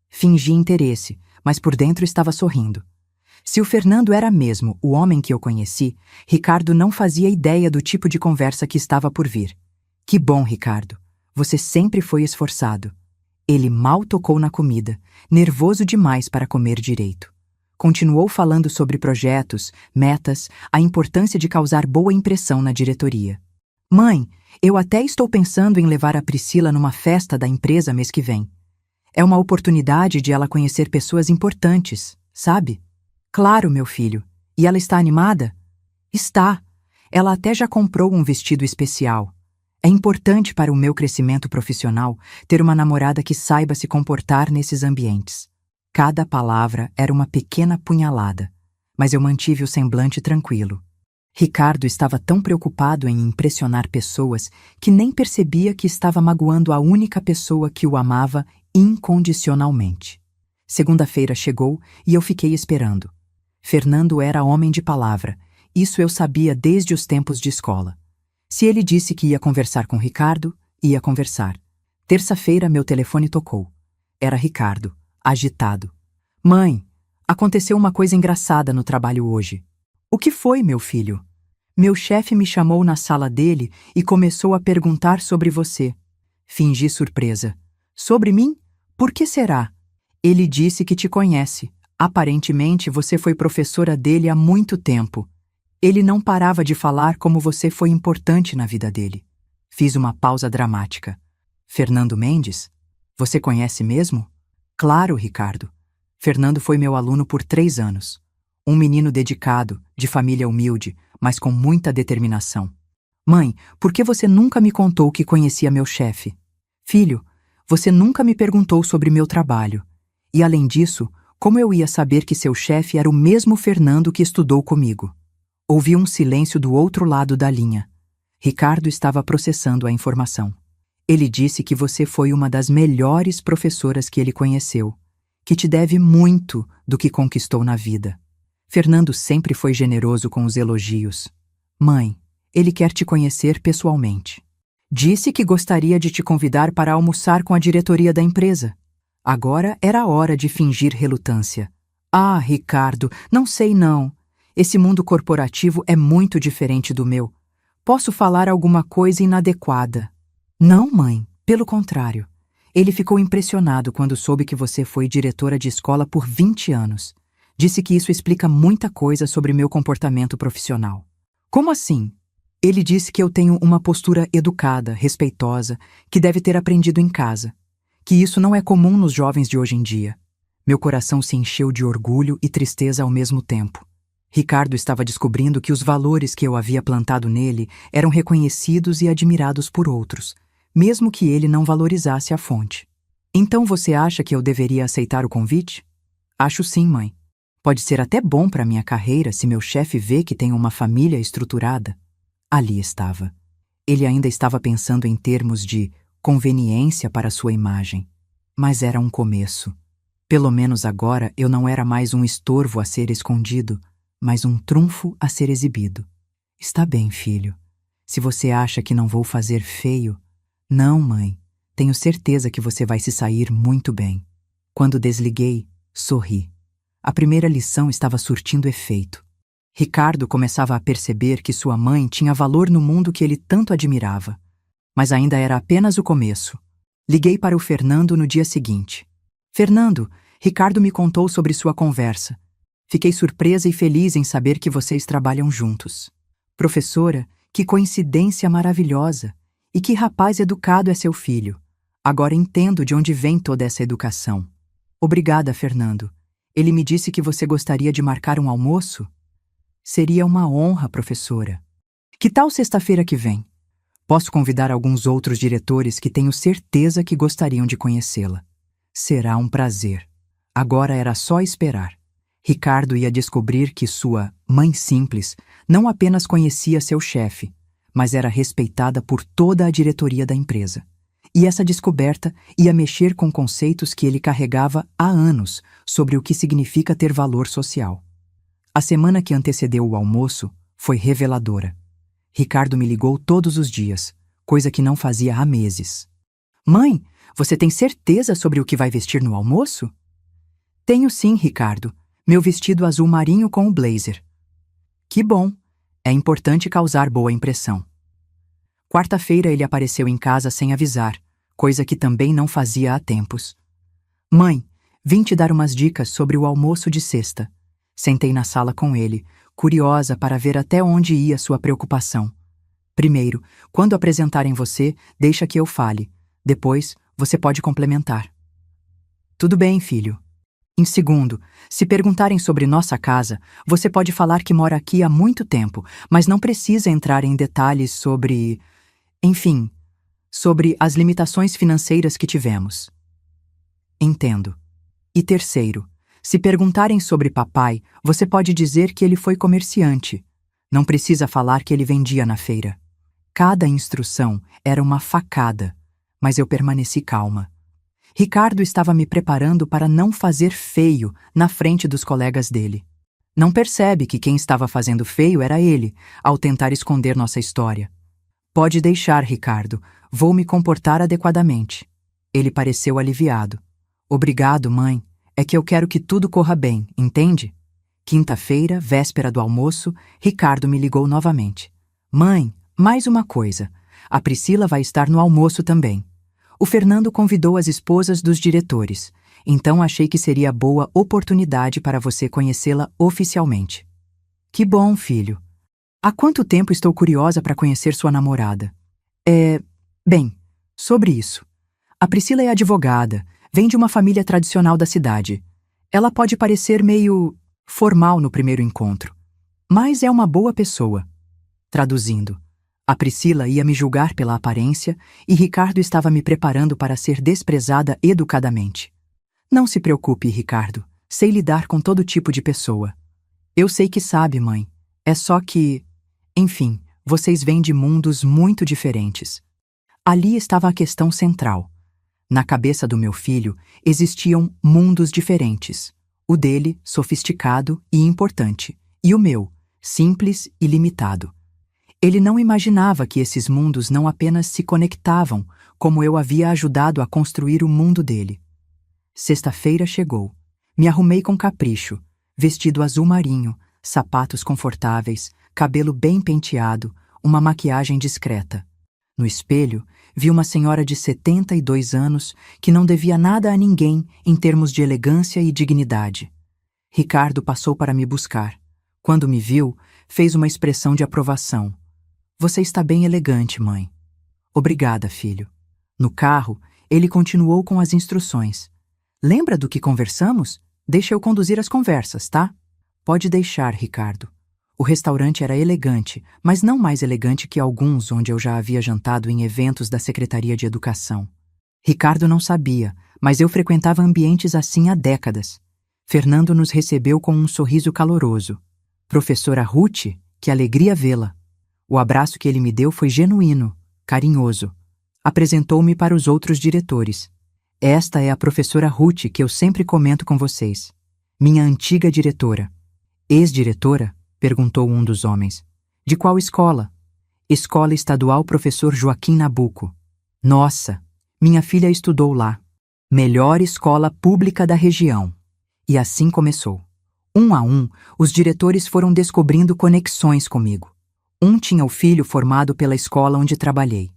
Fingi interesse, mas por dentro estava sorrindo. Se o Fernando era mesmo o homem que eu conheci, Ricardo não fazia ideia do tipo de conversa que estava por vir. Que bom, Ricardo. Você sempre foi esforçado. Ele mal tocou na comida, nervoso demais para comer direito. Continuou falando sobre projetos, metas, a importância de causar boa impressão na diretoria. Mãe, eu até estou pensando em levar a Priscila numa festa da empresa mês que vem. É uma oportunidade de ela conhecer pessoas importantes, sabe? Claro, meu filho. E ela está animada? Está. Ela até já comprou um vestido especial. É importante para o meu crescimento profissional ter uma namorada que saiba se comportar nesses ambientes. Cada palavra era uma pequena punhalada, mas eu mantive o semblante tranquilo. Ricardo estava tão preocupado em impressionar pessoas que nem percebia que estava magoando a única pessoa que o amava incondicionalmente. Segunda-feira chegou e eu fiquei esperando. Fernando era homem de palavra, isso eu sabia desde os tempos de escola. Se ele disse que ia conversar com Ricardo, ia conversar. Terça-feira meu telefone tocou. Era Ricardo, agitado. Mãe, aconteceu uma coisa engraçada no trabalho hoje. O que foi, meu filho? Meu chefe me chamou na sala dele e começou a perguntar sobre você. Fingi surpresa. Sobre mim? Por que será? Ele disse que te conhece. Aparentemente você foi professora dele há muito tempo. Ele não parava de falar como você foi importante na vida dele. Fiz uma pausa dramática. Fernando Mendes? Você conhece mesmo? Claro, Ricardo. Fernando foi meu aluno por 3 anos. Um menino dedicado, de família humilde, mas com muita determinação. Mãe, por que você nunca me contou que conhecia meu chefe? Filho, você nunca me perguntou sobre meu trabalho. E além disso, como eu ia saber que seu chefe era o mesmo Fernando que estudou comigo? Ouvi um silêncio do outro lado da linha. Ricardo estava processando a informação. Ele disse que você foi uma das melhores professoras que ele conheceu, que te deve muito do que conquistou na vida. Fernando sempre foi generoso com os elogios. Mãe, ele quer te conhecer pessoalmente. Disse que gostaria de te convidar para almoçar com a diretoria da empresa. Agora era a hora de fingir relutância. Ah, Ricardo, não sei não. Esse mundo corporativo é muito diferente do meu. Posso falar alguma coisa inadequada? Não, mãe, pelo contrário. Ele ficou impressionado quando soube que você foi diretora de escola por 20 anos. Disse que isso explica muita coisa sobre meu comportamento profissional. Como assim? Ele disse que eu tenho uma postura educada, respeitosa, que deve ter aprendido em casa. Que isso não é comum nos jovens de hoje em dia. Meu coração se encheu de orgulho e tristeza ao mesmo tempo. Ricardo estava descobrindo que os valores que eu havia plantado nele eram reconhecidos e admirados por outros, mesmo que ele não valorizasse a fonte. Então você acha que eu deveria aceitar o convite? Acho sim, mãe. Pode ser até bom para minha carreira se meu chefe vê que tenho uma família estruturada. Ali estava. Ele ainda estava pensando em termos de conveniência para sua imagem. Mas era um começo. Pelo menos agora eu não era mais um estorvo a ser escondido, mas um trunfo a ser exibido. Está bem, filho. Se você acha que não vou fazer feio... Não, mãe. Tenho certeza que você vai se sair muito bem. Quando desliguei, sorri. A primeira lição estava surtindo efeito. Ricardo começava a perceber que sua mãe tinha valor no mundo que ele tanto admirava. Mas ainda era apenas o começo. Liguei para o Fernando no dia seguinte. Fernando, Ricardo me contou sobre sua conversa. Fiquei surpresa e feliz em saber que vocês trabalham juntos. Professora, que coincidência maravilhosa! E que rapaz educado é seu filho. Agora entendo de onde vem toda essa educação. Obrigada, Fernando. Ele me disse que você gostaria de marcar um almoço? Seria uma honra, professora. Que tal sexta-feira que vem? Posso convidar alguns outros diretores que tenho certeza que gostariam de conhecê-la. Será um prazer. Agora era só esperar. Ricardo ia descobrir que sua mãe simples não apenas conhecia seu chefe, mas era respeitada por toda a diretoria da empresa. E essa descoberta ia mexer com conceitos que ele carregava há anos sobre o que significa ter valor social. A semana que antecedeu o almoço foi reveladora. Ricardo me ligou todos os dias, coisa que não fazia há meses. Mãe, você tem certeza sobre o que vai vestir no almoço? Tenho sim, Ricardo. Meu vestido azul marinho com o blazer. Que bom. É importante causar boa impressão. Quarta-feira ele apareceu em casa sem avisar, coisa que também não fazia há tempos. Mãe, vim te dar umas dicas sobre o almoço de sexta. Sentei na sala com ele, curiosa para ver até onde ia sua preocupação. Primeiro, quando apresentarem você, deixa que eu fale. Depois, você pode complementar. Tudo bem, filho. Em segundo, se perguntarem sobre nossa casa, você pode falar que mora aqui há muito tempo, mas não precisa entrar em detalhes sobre, enfim, sobre as limitações financeiras que tivemos. Entendo. E terceiro, se perguntarem sobre papai, você pode dizer que ele foi comerciante. Não precisa falar que ele vendia na feira. Cada instrução era uma facada, mas eu permaneci calma. Ricardo estava me preparando para não fazer feio na frente dos colegas dele. Não percebe que quem estava fazendo feio era ele, ao tentar esconder nossa história. Pode deixar, Ricardo. Vou me comportar adequadamente. Ele pareceu aliviado. Obrigado, mãe. É que eu quero que tudo corra bem, entende? Quinta-feira, véspera do almoço, Ricardo me ligou novamente. Mãe, mais uma coisa. A Priscila vai estar no almoço também. O Fernando convidou as esposas dos diretores, então achei que seria boa oportunidade para você conhecê-la oficialmente. Que bom, filho. Há quanto tempo estou curiosa para conhecer sua namorada? Bem, sobre isso. A Priscila é advogada, vem de uma família tradicional da cidade. Ela pode parecer meio formal no primeiro encontro, mas é uma boa pessoa. Traduzindo, a Priscila ia me julgar pela aparência e Ricardo estava me preparando para ser desprezada educadamente. Não se preocupe, Ricardo. Sei lidar com todo tipo de pessoa. Eu sei que sabe, mãe. É só que... Enfim, vocês vêm de mundos muito diferentes. Ali estava a questão central. Na cabeça do meu filho existiam mundos diferentes. O dele, sofisticado e importante, e o meu, simples e limitado. Ele não imaginava que esses mundos não apenas se conectavam, como eu havia ajudado a construir o mundo dele. Sexta-feira chegou. Me arrumei com capricho, vestido azul marinho, sapatos confortáveis, cabelo bem penteado, uma maquiagem discreta. No espelho, vi uma senhora de 72 anos que não devia nada a ninguém em termos de elegância e dignidade. Ricardo passou para me buscar. Quando me viu, fez uma expressão de aprovação. Você está bem elegante, mãe. Obrigada, filho. No carro, ele continuou com as instruções. Lembra do que conversamos? Deixa eu conduzir as conversas, tá? Pode deixar, Ricardo. O restaurante era elegante, mas não mais elegante que alguns onde eu já havia jantado em eventos da Secretaria de Educação. Ricardo não sabia, mas eu frequentava ambientes assim há décadas. Fernando nos recebeu com um sorriso caloroso. Professora Ruth, que alegria vê-la. O abraço que ele me deu foi genuíno, carinhoso. Apresentou-me para os outros diretores. Esta é a professora Ruth que eu sempre comento com vocês. Minha antiga diretora. Ex-diretora? Perguntou um dos homens. De qual escola? Escola Estadual Professor Joaquim Nabuco. Nossa, minha filha estudou lá. Melhor escola pública da região. E assim começou. Um a um, os diretores foram descobrindo conexões comigo. Um tinha o filho formado pela escola onde trabalhei.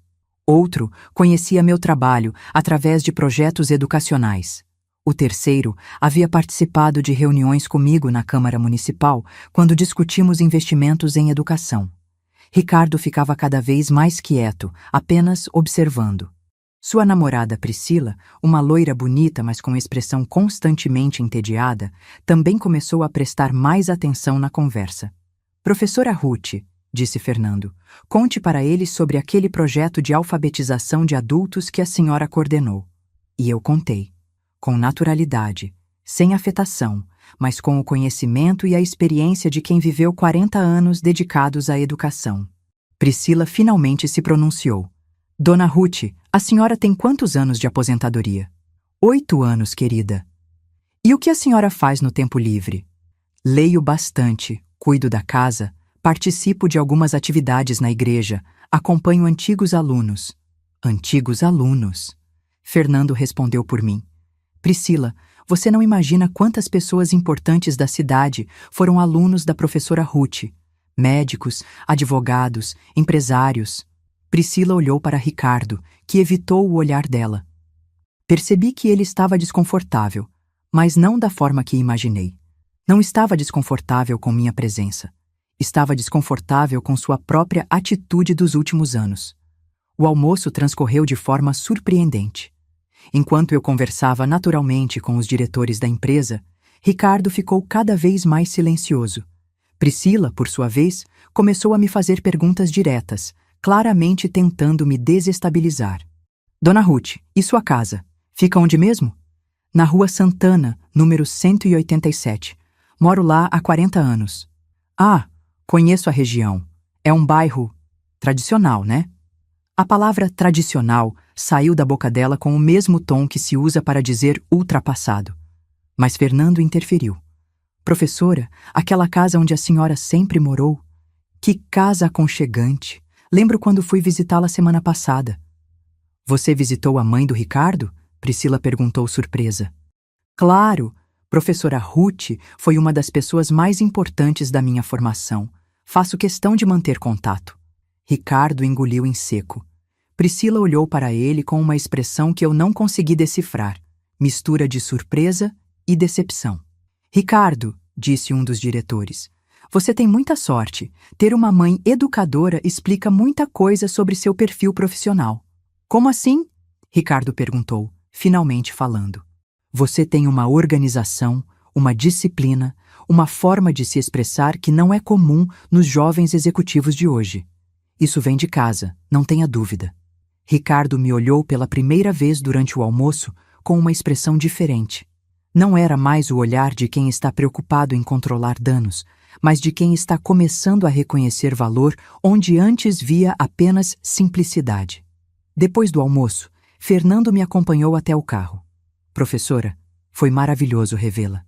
Outro conhecia meu trabalho através de projetos educacionais. O terceiro havia participado de reuniões comigo na Câmara Municipal quando discutimos investimentos em educação. Ricardo ficava cada vez mais quieto, apenas observando. Sua namorada Priscila, uma loira bonita mas com expressão constantemente entediada, também começou a prestar mais atenção na conversa. Professora Ruth, disse Fernando, conte para ele sobre aquele projeto de alfabetização de adultos que a senhora coordenou. E eu contei. Com naturalidade, sem afetação, mas com o conhecimento e a experiência de quem viveu 40 anos dedicados à educação. Priscila finalmente se pronunciou. Dona Ruth, a senhora tem quantos anos de aposentadoria? 8 anos, querida. E o que a senhora faz no tempo livre? Leio bastante, cuido da casa, participo de algumas atividades na igreja, acompanho antigos alunos. Antigos alunos? Fernando respondeu por mim. Priscila, você não imagina quantas pessoas importantes da cidade foram alunos da professora Ruth. Médicos, advogados, empresários. Priscila olhou para Ricardo, que evitou o olhar dela. Percebi que ele estava desconfortável, mas não da forma que imaginei. Não estava desconfortável com minha presença. Estava desconfortável com sua própria atitude dos últimos anos. O almoço transcorreu de forma surpreendente. Enquanto eu conversava naturalmente com os diretores da empresa, Ricardo ficou cada vez mais silencioso. Priscila, por sua vez, começou a me fazer perguntas diretas, claramente tentando me desestabilizar. Dona Ruth, e sua casa? Fica onde mesmo? Na Rua Santana, número 187. Moro lá há 40 anos. Ah, conheço a região. É um bairro tradicional, né? A palavra tradicional saiu da boca dela com o mesmo tom que se usa para dizer ultrapassado. Mas Fernando interferiu. Professora, aquela casa onde a senhora sempre morou? Que casa aconchegante! Lembro quando fui visitá-la semana passada. Você visitou a mãe do Ricardo? Priscila perguntou surpresa. Claro! Professora Ruth foi uma das pessoas mais importantes da minha formação. Faço questão de manter contato. Ricardo engoliu em seco. Priscila olhou para ele com uma expressão que eu não consegui decifrar, mistura de surpresa e decepção. Ricardo, disse um dos diretores, você tem muita sorte. Ter uma mãe educadora explica muita coisa sobre seu perfil profissional. Como assim? Ricardo perguntou, finalmente falando. Você tem uma organização, uma disciplina, uma forma de se expressar que não é comum nos jovens executivos de hoje. Isso vem de casa, não tenha dúvida. Ricardo me olhou pela primeira vez durante o almoço com uma expressão diferente. Não era mais o olhar de quem está preocupado em controlar danos, mas de quem está começando a reconhecer valor onde antes via apenas simplicidade. Depois do almoço, Fernando me acompanhou até o carro. Professora, foi maravilhoso revê-la.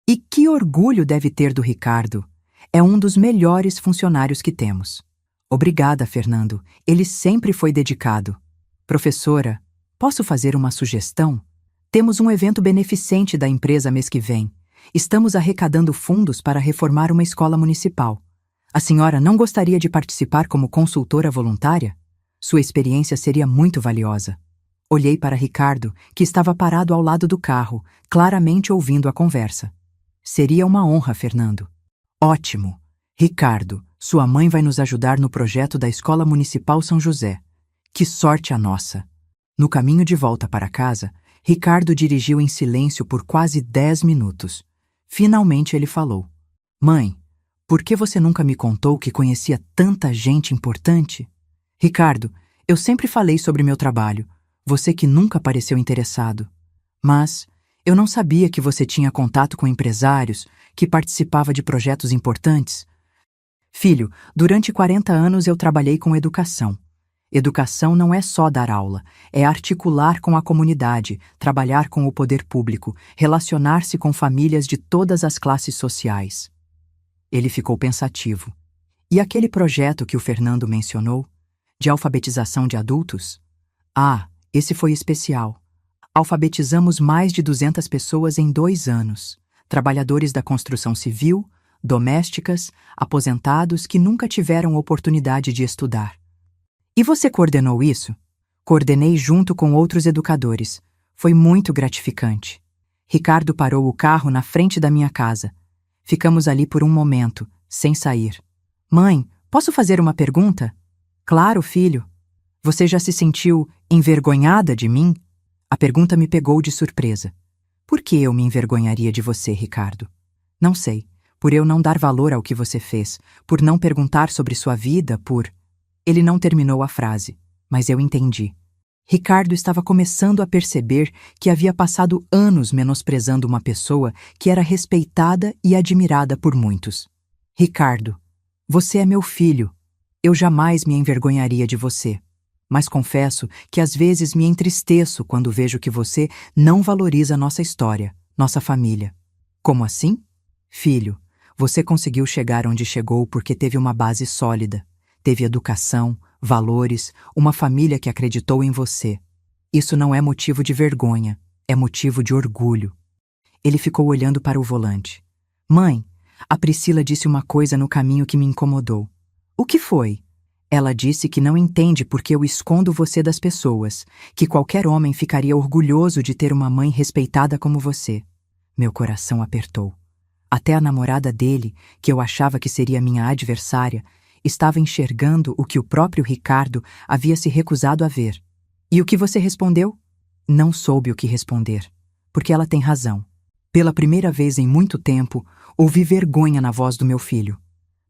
E que orgulho deve ter do Ricardo. É um dos melhores funcionários que temos. Obrigada, Fernando. Ele sempre foi dedicado. Professora, posso fazer uma sugestão? Temos um evento beneficente da empresa mês que vem. Estamos arrecadando fundos para reformar uma escola municipal. A senhora não gostaria de participar como consultora voluntária? Sua experiência seria muito valiosa. Olhei para Ricardo, que estava parado ao lado do carro, claramente ouvindo a conversa. Seria uma honra, Fernando. Ótimo. Ricardo, sua mãe vai nos ajudar no projeto da Escola Municipal São José. Que sorte a nossa! No caminho de volta para casa, Ricardo dirigiu em silêncio por quase 10 minutos. Finalmente ele falou. Mãe, por que você nunca me contou que conhecia tanta gente importante? Ricardo, eu sempre falei sobre meu trabalho. Você que nunca pareceu interessado. Mas eu não sabia que você tinha contato com empresários, que participava de projetos importantes. Filho, durante 40 anos eu trabalhei com educação. Educação não é só dar aula, é articular com a comunidade, trabalhar com o poder público, relacionar-se com famílias de todas as classes sociais. Ele ficou pensativo. E aquele projeto que o Fernando mencionou? De alfabetização de adultos? Ah, esse foi especial. Alfabetizamos mais de 200 pessoas em 2 anos. Trabalhadores da construção civil, domésticas, aposentados que nunca tiveram oportunidade de estudar. E você coordenou isso? Coordenei junto com outros educadores. Foi muito gratificante. Ricardo parou o carro na frente da minha casa. Ficamos ali por um momento, sem sair. Mãe, posso fazer uma pergunta? Claro, filho. Você já se sentiu envergonhada de mim? A pergunta me pegou de surpresa. Por que eu me envergonharia de você, Ricardo? Não sei. Por eu não dar valor ao que você fez, por não perguntar sobre sua vida, por... Ele não terminou a frase, mas eu entendi. Ricardo estava começando a perceber que havia passado anos menosprezando uma pessoa que era respeitada e admirada por muitos. Ricardo, você é meu filho. Eu jamais me envergonharia de você. Mas confesso que às vezes me entristeço quando vejo que você não valoriza nossa história, nossa família. Como assim? Filho, você conseguiu chegar onde chegou porque teve uma base sólida. Teve educação, valores, uma família que acreditou em você. Isso não é motivo de vergonha, é motivo de orgulho. Ele ficou olhando para o volante. Mãe, a Priscila disse uma coisa no caminho que me incomodou. O que foi? Ela disse que não entende porque eu escondo você das pessoas, que qualquer homem ficaria orgulhoso de ter uma mãe respeitada como você. Meu coração apertou. Até a namorada dele, que eu achava que seria minha adversária, estava enxergando o que o próprio Ricardo havia se recusado a ver. E o que você respondeu? Não soube o que responder, porque ela tem razão. Pela primeira vez em muito tempo, ouvi vergonha na voz do meu filho.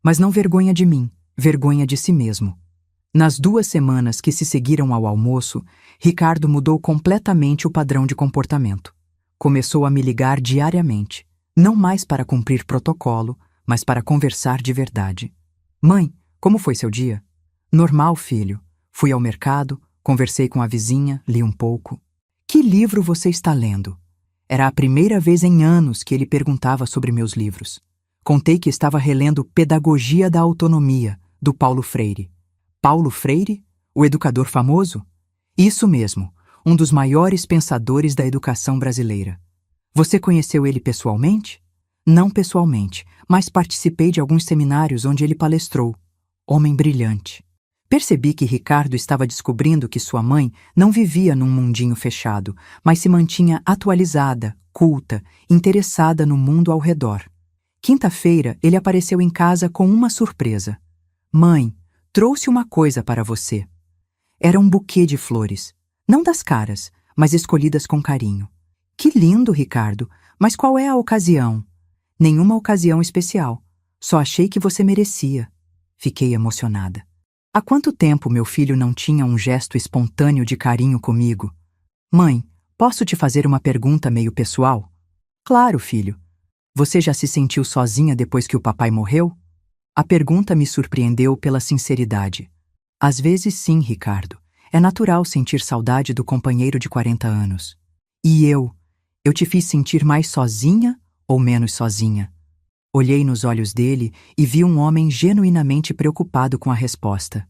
Mas não vergonha de mim, vergonha de si mesmo. Nas 2 semanas que se seguiram ao almoço, Ricardo mudou completamente o padrão de comportamento. Começou a me ligar diariamente, não mais para cumprir protocolo, mas para conversar de verdade. Mãe, como foi seu dia? Normal, filho. Fui ao mercado, conversei com a vizinha, li um pouco. Que livro você está lendo? Era a primeira vez em anos que ele perguntava sobre meus livros. Contei que estava relendo Pedagogia da Autonomia, do Paulo Freire. Paulo Freire? O educador famoso? Isso mesmo, um dos maiores pensadores da educação brasileira. Você conheceu ele pessoalmente? Não pessoalmente, mas participei de alguns seminários onde ele palestrou. Homem brilhante. Percebi que Ricardo estava descobrindo que sua mãe não vivia num mundinho fechado, mas se mantinha atualizada, culta, interessada no mundo ao redor. Quinta-feira, ele apareceu em casa com uma surpresa. Mãe, trouxe uma coisa para você. Era um buquê de flores, não das caras, mas escolhidas com carinho. Que lindo, Ricardo, mas qual é a ocasião? Nenhuma ocasião especial. Só achei que você merecia. Fiquei emocionada. Há quanto tempo meu filho não tinha um gesto espontâneo de carinho comigo? Mãe, posso te fazer uma pergunta meio pessoal? Claro, filho. Você já se sentiu sozinha depois que o papai morreu? A pergunta me surpreendeu pela sinceridade. Às vezes sim, Ricardo. É natural sentir saudade do companheiro de 40 anos. E eu te fiz sentir mais sozinha ou menos sozinha? Olhei nos olhos dele e vi um homem genuinamente preocupado com a resposta.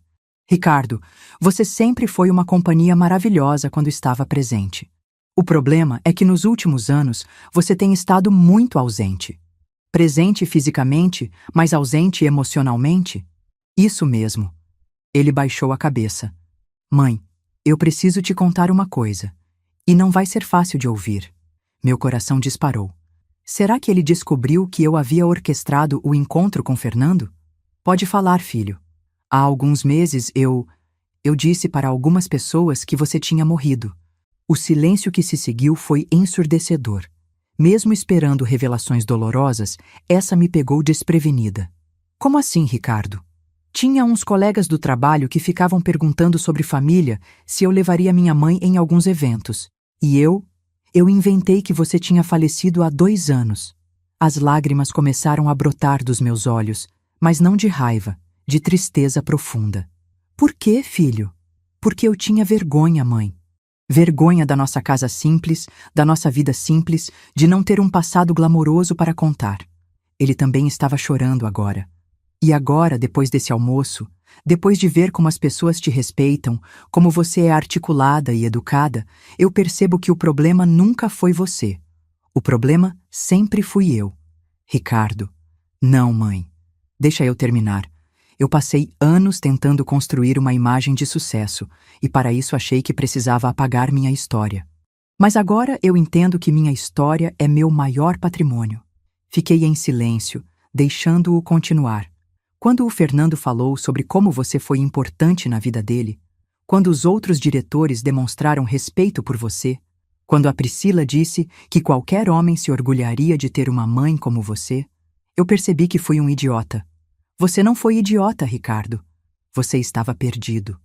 Ricardo, você sempre foi uma companhia maravilhosa quando estava presente. O problema é que nos últimos anos você tem estado muito ausente. Presente fisicamente, mas ausente emocionalmente? Isso mesmo. Ele baixou a cabeça. Mãe, eu preciso te contar uma coisa. E não vai ser fácil de ouvir. Meu coração disparou. Será que ele descobriu que eu havia orquestrado o encontro com Fernando? Pode falar, filho. Há alguns meses eu disse para algumas pessoas que você tinha morrido. O silêncio que se seguiu foi ensurdecedor. Mesmo esperando revelações dolorosas, essa me pegou desprevenida. Como assim, Ricardo? Tinha uns colegas do trabalho que ficavam perguntando sobre família se eu levaria minha mãe em alguns eventos. E eu inventei que você tinha falecido há 2 anos. As lágrimas começaram a brotar dos meus olhos, mas não de raiva, de tristeza profunda. Por quê, filho? Porque eu tinha vergonha, mãe. Vergonha da nossa casa simples, da nossa vida simples, de não ter um passado glamouroso para contar. Ele também estava chorando agora. E agora, depois desse almoço, depois de ver como as pessoas te respeitam, como você é articulada e educada, eu percebo que o problema nunca foi você. O problema sempre fui eu. Ricardo. Não, mãe. Deixa eu terminar. Eu passei anos tentando construir uma imagem de sucesso, e para isso achei que precisava apagar minha história. Mas agora eu entendo que minha história é meu maior patrimônio. Fiquei em silêncio, deixando-o continuar. Quando o Fernando falou sobre como você foi importante na vida dele, quando os outros diretores demonstraram respeito por você, quando a Priscila disse que qualquer homem se orgulharia de ter uma mãe como você, eu percebi que fui um idiota. Você não foi idiota, Ricardo. Você estava perdido.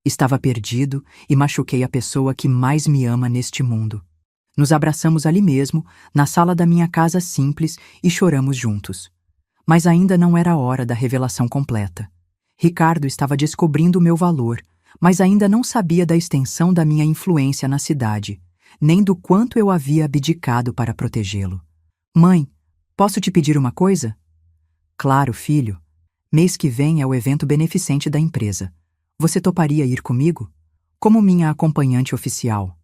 Estava perdido e machuquei a pessoa que mais me ama neste mundo. Nos abraçamos ali mesmo, na sala da minha casa simples, e choramos juntos. Mas ainda não era a hora da revelação completa. Ricardo estava descobrindo o meu valor, mas ainda não sabia da extensão da minha influência na cidade, nem do quanto eu havia abdicado para protegê-lo. Mãe, posso te pedir uma coisa? Claro, filho. Mês que vem é o evento beneficente da empresa. Você toparia ir comigo? Como minha acompanhante oficial.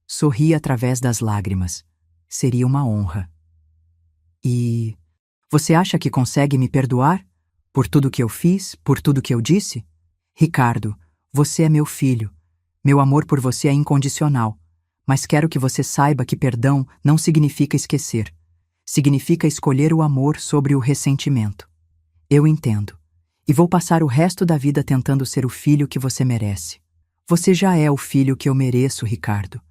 Sorri através das lágrimas. Seria uma honra. E você acha que consegue me perdoar? Por tudo que eu fiz, por tudo que eu disse? Ricardo, você é meu filho. Meu amor por você é incondicional. Mas quero que você saiba que perdão não significa esquecer. Significa escolher o amor sobre o ressentimento. Eu entendo. E vou passar o resto da vida tentando ser o filho que você merece. Você já é o filho que eu mereço, Ricardo.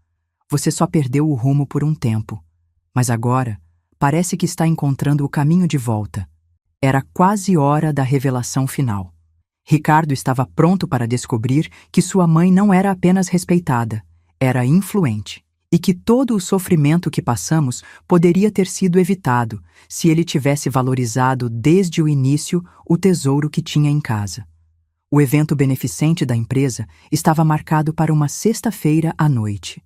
Você só perdeu o rumo por um tempo. Mas agora, parece que está encontrando o caminho de volta. Era quase hora da revelação final. Ricardo estava pronto para descobrir que sua mãe não era apenas respeitada, era influente, e que todo o sofrimento que passamos poderia ter sido evitado se ele tivesse valorizado desde o início o tesouro que tinha em casa. O evento beneficente da empresa estava marcado para uma sexta-feira à noite.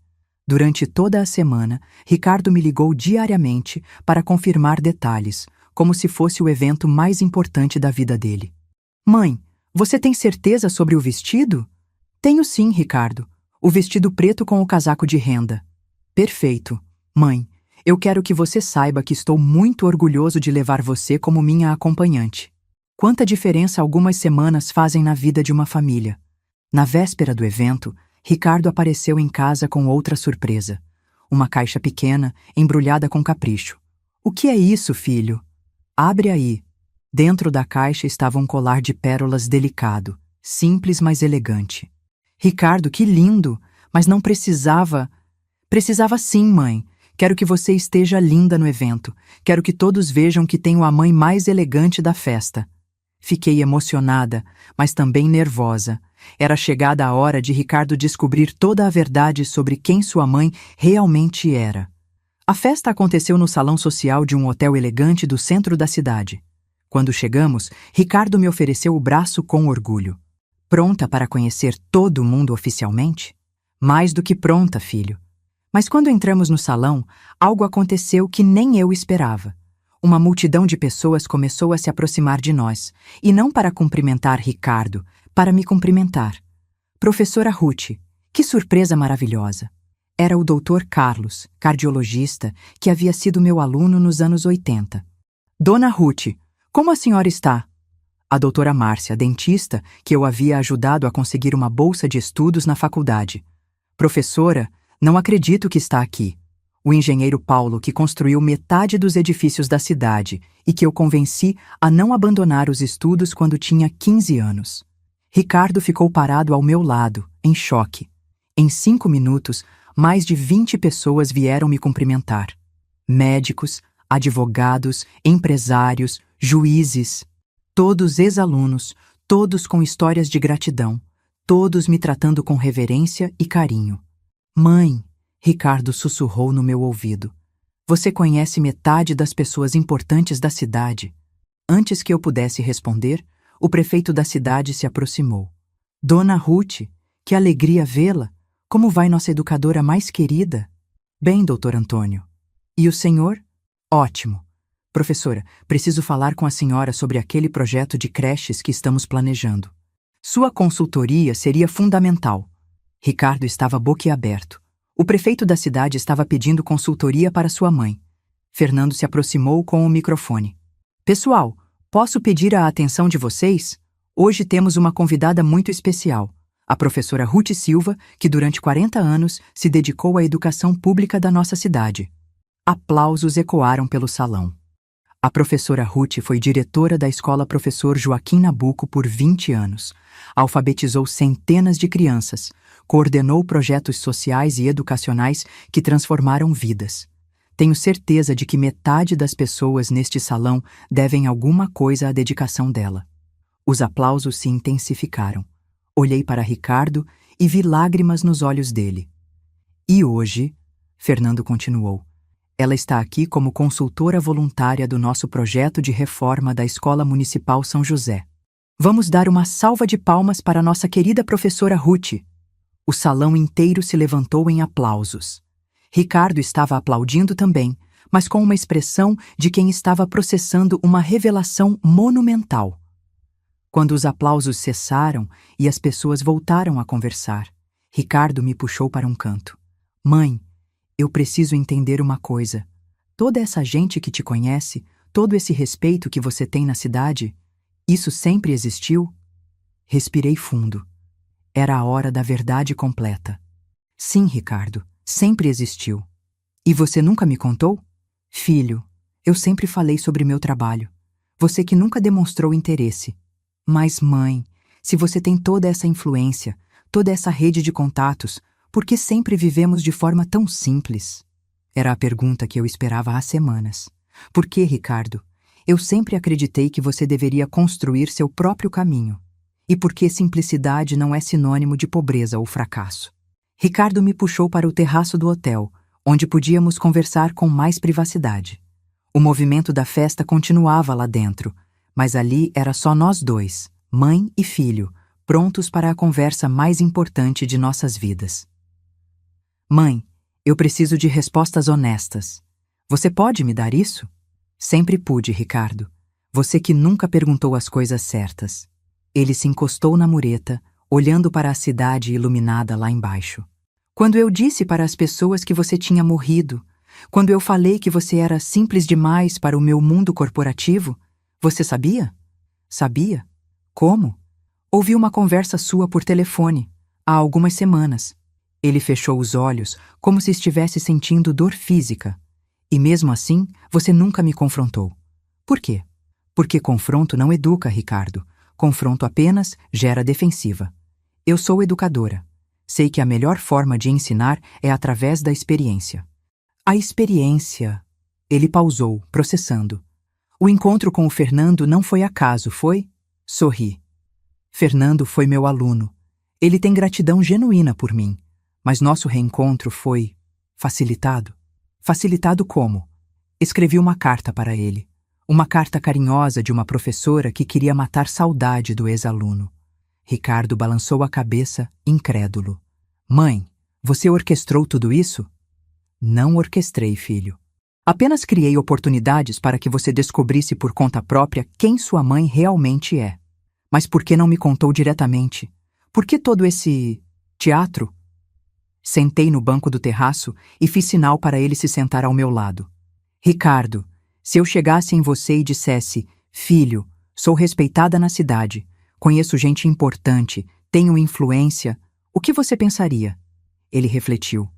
Durante toda a semana, Ricardo me ligou diariamente para confirmar detalhes, como se fosse o evento mais importante da vida dele. Mãe, você tem certeza sobre o vestido? Tenho sim, Ricardo. O vestido preto com o casaco de renda. Perfeito. Mãe, eu quero que você saiba que estou muito orgulhoso de levar você como minha acompanhante. Quanta diferença algumas semanas fazem na vida de uma família. Na véspera do evento, Ricardo apareceu em casa com outra surpresa. Uma caixa pequena, embrulhada com capricho. O que é isso, filho? Abre aí. Dentro da caixa estava um colar de pérolas delicado, simples mas elegante. Ricardo, que lindo! Mas não precisava... Precisava sim, mãe. Quero que você esteja linda no evento. Quero que todos vejam que tenho a mãe mais elegante da festa. Fiquei emocionada, mas também nervosa. Era chegada a hora de Ricardo descobrir toda a verdade sobre quem sua mãe realmente era. A festa aconteceu no salão social de um hotel elegante do centro da cidade. Quando chegamos, Ricardo me ofereceu o braço com orgulho. Pronta para conhecer todo mundo oficialmente? Mais do que pronta, filho. Mas quando entramos no salão, algo aconteceu que nem eu esperava. Uma multidão de pessoas começou a se aproximar de nós, e não para cumprimentar Ricardo, para me cumprimentar. Professora Ruth, que surpresa maravilhosa! Era o Dr. Carlos, cardiologista, que havia sido meu aluno nos anos 80. Dona Ruth, como a senhora está? A doutora Márcia, dentista, que eu havia ajudado a conseguir uma bolsa de estudos na faculdade. Professora, não acredito que está aqui. O engenheiro Paulo, que construiu metade dos edifícios da cidade e que eu convenci a não abandonar os estudos quando tinha 15 anos. Ricardo ficou parado ao meu lado, em choque. Em 5 minutos, mais de 20 pessoas vieram me cumprimentar. Médicos, advogados, empresários, juízes. Todos ex-alunos, todos com histórias de gratidão, todos me tratando com reverência e carinho. Mãe, Ricardo sussurrou no meu ouvido. Você conhece metade das pessoas importantes da cidade. Antes que eu pudesse responder, o prefeito da cidade se aproximou. Dona Ruth, que alegria vê-la. Como vai nossa educadora mais querida? Bem, doutor Antônio. E o senhor? Ótimo. Professora, preciso falar com a senhora sobre aquele projeto de creches que estamos planejando. Sua consultoria seria fundamental. Ricardo estava boquiaberto. O prefeito da cidade estava pedindo consultoria para sua mãe. Fernando se aproximou com o microfone. Pessoal, posso pedir a atenção de vocês? Hoje temos uma convidada muito especial, a professora Ruth Silva, que durante 40 anos se dedicou à educação pública da nossa cidade. Aplausos ecoaram pelo salão. A professora Ruth foi diretora da escola Professor Joaquim Nabuco por 20 anos. Alfabetizou centenas de crianças, coordenou projetos sociais e educacionais que transformaram vidas. Tenho certeza de que metade das pessoas neste salão devem alguma coisa à dedicação dela. Os aplausos se intensificaram. Olhei para Ricardo e vi lágrimas nos olhos dele. E hoje, Fernando continuou, ela está aqui como consultora voluntária do nosso projeto de reforma da Escola Municipal São José. Vamos dar uma salva de palmas para nossa querida professora Ruth. O salão inteiro se levantou em aplausos. Ricardo estava aplaudindo também, mas com uma expressão de quem estava processando uma revelação monumental. Quando os aplausos cessaram e as pessoas voltaram a conversar, Ricardo me puxou para um canto. Mãe, eu preciso entender uma coisa. Toda essa gente que te conhece, todo esse respeito que você tem na cidade, isso sempre existiu? Respirei fundo. Era a hora da verdade completa. Sim, Ricardo, sempre existiu. E você nunca me contou? Filho, eu sempre falei sobre meu trabalho. Você que nunca demonstrou interesse. Mas, mãe, se você tem toda essa influência, toda essa rede de contatos, Por que sempre vivemos de forma tão simples? Era a pergunta que eu esperava há semanas. Por que, Ricardo? Eu sempre acreditei que você deveria construir seu próprio caminho. E por que simplicidade não é sinônimo de pobreza ou fracasso? Ricardo me puxou para o terraço do hotel, onde podíamos conversar com mais privacidade. O movimento da festa continuava lá dentro, mas ali era só nós dois, mãe e filho, prontos para a conversa mais importante de nossas vidas. Mãe, eu preciso de respostas honestas. Você pode me dar isso? Sempre pude, Ricardo. Você que nunca perguntou as coisas certas. Ele se encostou na mureta, olhando para a cidade iluminada lá embaixo. Quando eu disse para as pessoas que você tinha morrido, quando eu falei que você era simples demais para o meu mundo corporativo, você sabia? Sabia? Como? Ouvi uma conversa sua por telefone, há algumas semanas. Ele fechou os olhos, como se estivesse sentindo dor física. E mesmo assim, você nunca me confrontou. Por quê? Porque confronto não educa, Ricardo. Confronto apenas gera defensiva. Eu sou educadora. Sei que a melhor forma de ensinar é através da experiência. A experiência... Ele pausou, processando. O encontro com o Fernando não foi acaso, foi? Sorri. Fernando foi meu aluno. Ele tem gratidão genuína por mim. Mas nosso reencontro foi... facilitado. Facilitado como? Escrevi uma carta para ele. Uma carta carinhosa de uma professora que queria matar saudade do ex-aluno. Ricardo balançou a cabeça, incrédulo. Mãe, você orquestrou tudo isso? Não orquestrei, filho. Apenas criei oportunidades para que você descobrisse por conta própria quem sua mãe realmente é. Mas por que não me contou diretamente? Por que todo esse... teatro? Sentei no banco do terraço e fiz sinal para ele se sentar ao meu lado. Ricardo, se eu chegasse em você e dissesse, filho, sou respeitada na cidade, conheço gente importante, tenho influência, o que você pensaria? Ele refletiu.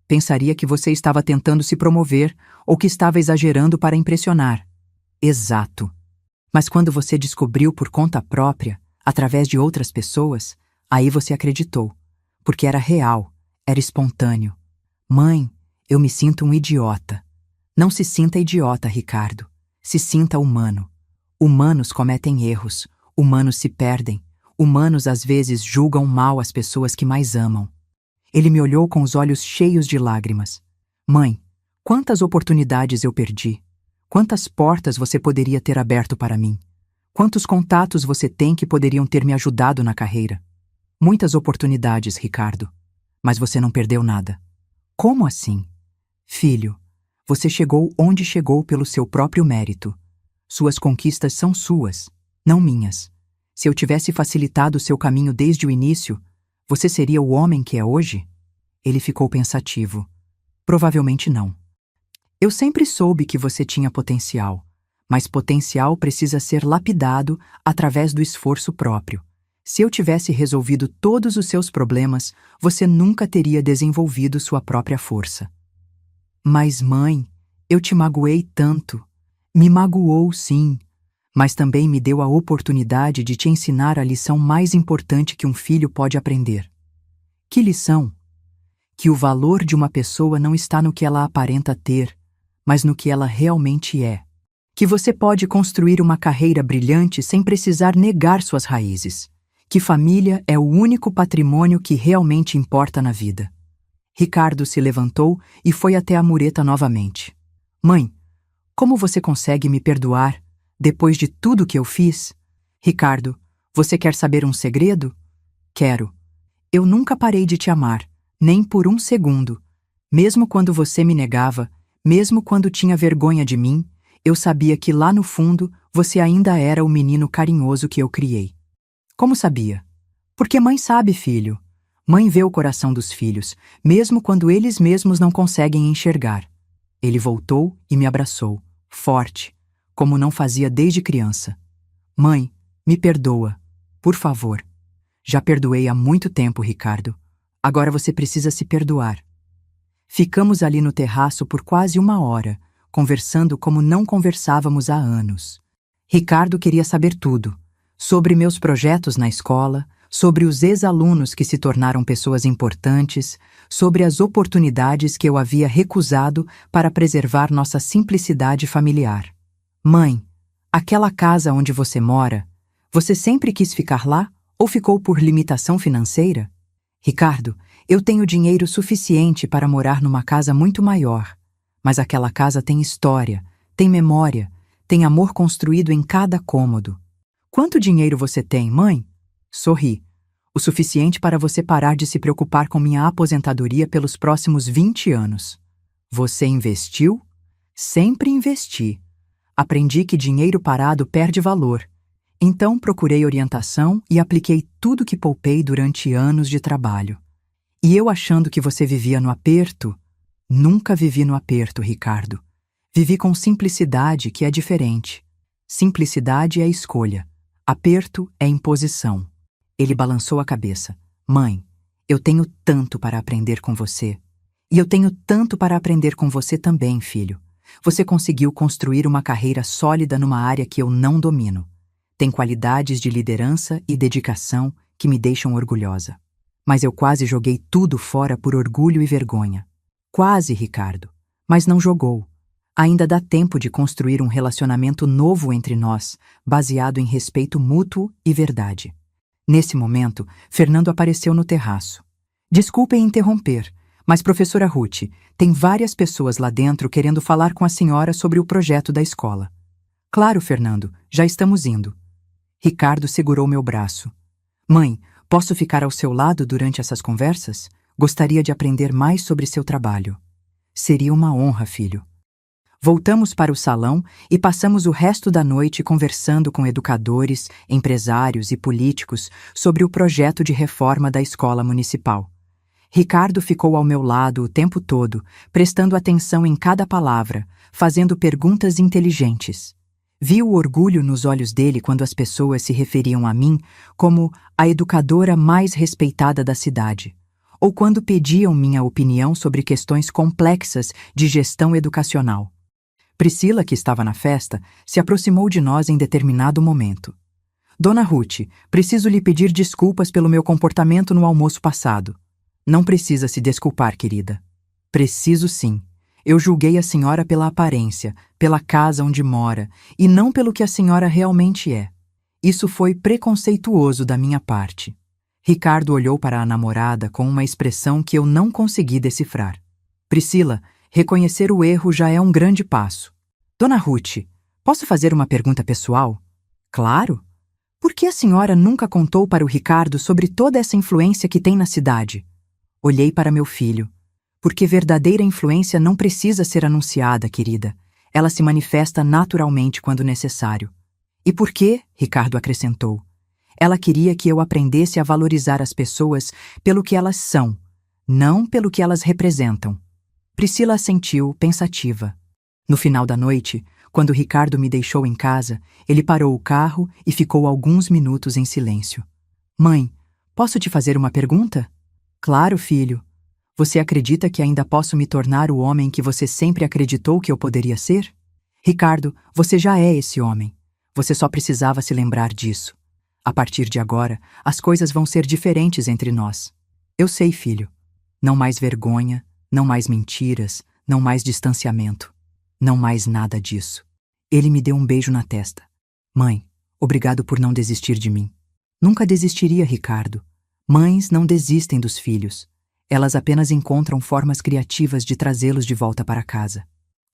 Pensaria que você estava tentando se promover ou que estava exagerando para impressionar. Exato. Mas quando você descobriu por conta própria, através de outras pessoas, aí você acreditou, porque era real, era espontâneo. Mãe, eu me sinto um idiota. Não se sinta idiota, Ricardo. Se sinta humano. Humanos cometem erros, humanos se perdem, humanos às vezes julgam mal as pessoas que mais amam. Ele me olhou com os olhos cheios de lágrimas. Mãe, quantas oportunidades eu perdi? Quantas portas você poderia ter aberto para mim? Quantos contatos você tem que poderiam ter me ajudado na carreira? Muitas oportunidades, Ricardo. Mas você não perdeu nada. Como assim? Filho, você chegou onde chegou pelo seu próprio mérito. Suas conquistas são suas, não minhas. Se eu tivesse facilitado o seu caminho desde o início, você seria o homem que é hoje? Ele ficou pensativo. Provavelmente não. Eu sempre soube que você tinha potencial, mas potencial precisa ser lapidado através do esforço próprio. Se eu tivesse resolvido todos os seus problemas, você nunca teria desenvolvido sua própria força. Mas, mãe, eu te magoei tanto. Me magoou, sim, mas também me deu a oportunidade de te ensinar a lição mais importante que um filho pode aprender. Que lição? Que o valor de uma pessoa não está no que ela aparenta ter, mas no que ela realmente é. Que você pode construir uma carreira brilhante sem precisar negar suas raízes. Que família é o único patrimônio que realmente importa na vida. Ricardo se levantou e foi até a mureta novamente. Mãe, como você consegue me perdoar depois de tudo que eu fiz? Ricardo, você quer saber um segredo? Quero. Eu nunca parei de te amar, nem por um segundo. Mesmo quando você me negava, mesmo quando tinha vergonha de mim, eu sabia que lá no fundo você ainda era o menino carinhoso que eu criei. Como sabia? Porque mãe sabe, filho. Mãe vê o coração dos filhos, mesmo quando eles mesmos não conseguem enxergar. Ele voltou e me abraçou, forte, como não fazia desde criança. Mãe, me perdoa, por favor. Já perdoei há muito tempo, Ricardo. Agora você precisa se perdoar. Ficamos ali no terraço por quase 1 hora, conversando como não conversávamos há anos. Ricardo queria saber tudo. Sobre meus projetos na escola, sobre os ex-alunos que se tornaram pessoas importantes, sobre as oportunidades que eu havia recusado para preservar nossa simplicidade familiar. Mãe, aquela casa onde você mora, você sempre quis ficar lá ou ficou por limitação financeira? Ricardo, eu tenho dinheiro suficiente para morar numa casa muito maior, mas aquela casa tem história, tem memória, tem amor construído em cada cômodo. Quanto dinheiro você tem, mãe? Sorri. O suficiente para você parar de se preocupar com minha aposentadoria pelos próximos 20 anos. Você investiu? Sempre investi. Aprendi que dinheiro parado perde valor. Então procurei orientação e apliquei tudo que poupei durante anos de trabalho. E eu achando que você vivia no aperto? Nunca vivi no aperto, Ricardo. Vivi com simplicidade, que é diferente. Simplicidade é escolha. Aperto é imposição. Ele balançou a cabeça. Mãe, eu tenho tanto para aprender com você. E eu tenho tanto para aprender com você também, filho. Você conseguiu construir uma carreira sólida numa área que eu não domino. Tem qualidades de liderança e dedicação que me deixam orgulhosa. Mas eu quase joguei tudo fora por orgulho e vergonha. Quase, Ricardo. Mas não jogou. Ainda dá tempo de construir um relacionamento novo entre nós, baseado em respeito mútuo e verdade. Nesse momento, Fernando apareceu no terraço. Desculpem interromper, mas professora Ruth, tem várias pessoas lá dentro querendo falar com a senhora sobre o projeto da escola. Claro, Fernando, já estamos indo. Ricardo segurou meu braço. Mãe, posso ficar ao seu lado durante essas conversas? Gostaria de aprender mais sobre seu trabalho. Seria uma honra, filho. Voltamos para o salão e passamos o resto da noite conversando com educadores, empresários e políticos sobre o projeto de reforma da escola municipal. Ricardo ficou ao meu lado o tempo todo, prestando atenção em cada palavra, fazendo perguntas inteligentes. Vi o orgulho nos olhos dele quando as pessoas se referiam a mim como a educadora mais respeitada da cidade, ou quando pediam minha opinião sobre questões complexas de gestão educacional. Priscila, que estava na festa, se aproximou de nós em determinado momento. Dona Ruth, preciso lhe pedir desculpas pelo meu comportamento no almoço passado. Não precisa se desculpar, querida. Preciso sim. Eu julguei a senhora pela aparência, pela casa onde mora, e não pelo que a senhora realmente é. Isso foi preconceituoso da minha parte. Ricardo olhou para a namorada com uma expressão que eu não consegui decifrar. Priscila, reconhecer o erro já é um grande passo. Dona Ruth, posso fazer uma pergunta pessoal? Claro. Por que a senhora nunca contou para o Ricardo sobre toda essa influência que tem na cidade? Olhei para meu filho. Porque verdadeira influência não precisa ser anunciada, querida. Ela se manifesta naturalmente quando necessário. E por quê? Ricardo acrescentou. Ela queria que eu aprendesse a valorizar as pessoas pelo que elas são, não pelo que elas representam. Priscila assentiu, pensativa. No final da noite, quando Ricardo me deixou em casa, ele parou o carro e ficou alguns minutos em silêncio. Mãe, posso te fazer uma pergunta? Claro, filho. Você acredita que ainda posso me tornar o homem que você sempre acreditou que eu poderia ser? Ricardo, você já é esse homem. Você só precisava se lembrar disso. A partir de agora, as coisas vão ser diferentes entre nós. Eu sei, filho. Não mais vergonha, não mais mentiras, não mais distanciamento. Não mais nada disso. Ele me deu um beijo na testa. Mãe, obrigado por não desistir de mim. Nunca desistiria, Ricardo. Mães não desistem dos filhos. Elas apenas encontram formas criativas de trazê-los de volta para casa.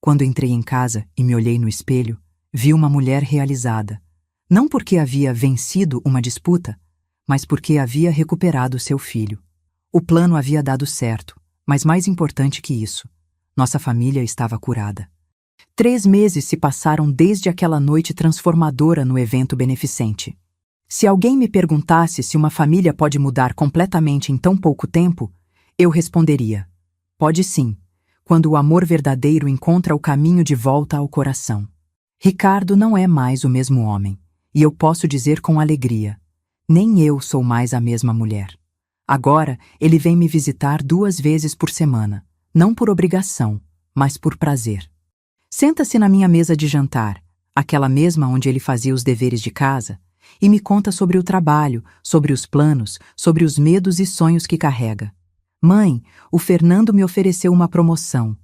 Quando entrei em casa e me olhei no espelho, vi uma mulher realizada. Não porque havia vencido uma disputa, mas porque havia recuperado seu filho. O plano havia dado certo, mas mais importante que isso, nossa família estava curada. 3 meses se passaram desde aquela noite transformadora no evento beneficente. Se alguém me perguntasse se uma família pode mudar completamente em tão pouco tempo, eu responderia: pode sim, quando o amor verdadeiro encontra o caminho de volta ao coração. Ricardo não é mais o mesmo homem, e eu posso dizer com alegria: nem eu sou mais a mesma mulher. Agora, ele vem me visitar 2 vezes por semana, não por obrigação, mas por prazer. Senta-se na minha mesa de jantar, aquela mesma onde ele fazia os deveres de casa, e me conta sobre o trabalho, sobre os planos, sobre os medos e sonhos que carrega. Mãe, o Fernando me ofereceu uma promoção.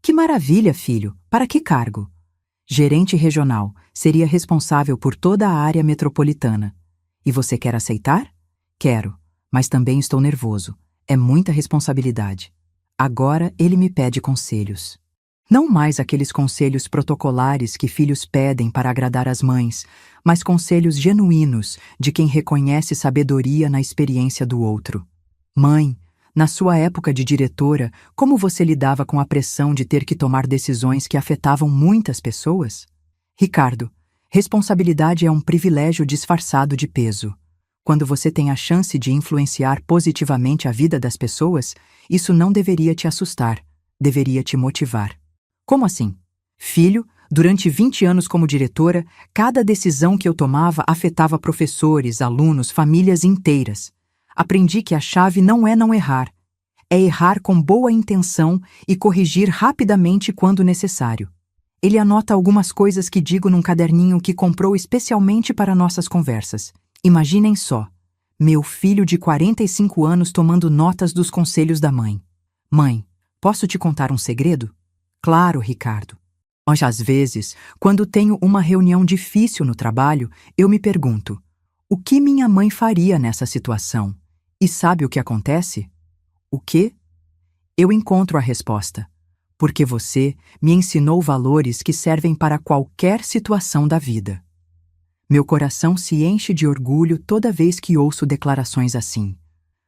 Que maravilha, filho! Para que cargo? Gerente regional, seria responsável por toda a área metropolitana. E você quer aceitar? Quero, mas também estou nervoso. É muita responsabilidade. Agora ele me pede conselhos. Não mais aqueles conselhos protocolares que filhos pedem para agradar as mães, mas conselhos genuínos de quem reconhece sabedoria na experiência do outro. Mãe, na sua época de diretora, como você lidava com a pressão de ter que tomar decisões que afetavam muitas pessoas? Ricardo, responsabilidade é um privilégio disfarçado de peso. Quando você tem a chance de influenciar positivamente a vida das pessoas, isso não deveria te assustar, deveria te motivar. Como assim? Filho, durante 20 anos como diretora, cada decisão que eu tomava afetava professores, alunos, famílias inteiras. Aprendi que a chave não é não errar. É errar com boa intenção e corrigir rapidamente quando necessário. Ele anota algumas coisas que digo num caderninho que comprou especialmente para nossas conversas. Imaginem só, meu filho de 45 anos tomando notas dos conselhos da mãe. Mãe, posso te contar um segredo? Claro, Ricardo. Mas às vezes, quando tenho uma reunião difícil no trabalho, eu me pergunto, o que minha mãe faria nessa situação? E sabe o que acontece? O quê? Eu encontro a resposta. Porque você me ensinou valores que servem para qualquer situação da vida. Meu coração se enche de orgulho toda vez que ouço declarações assim.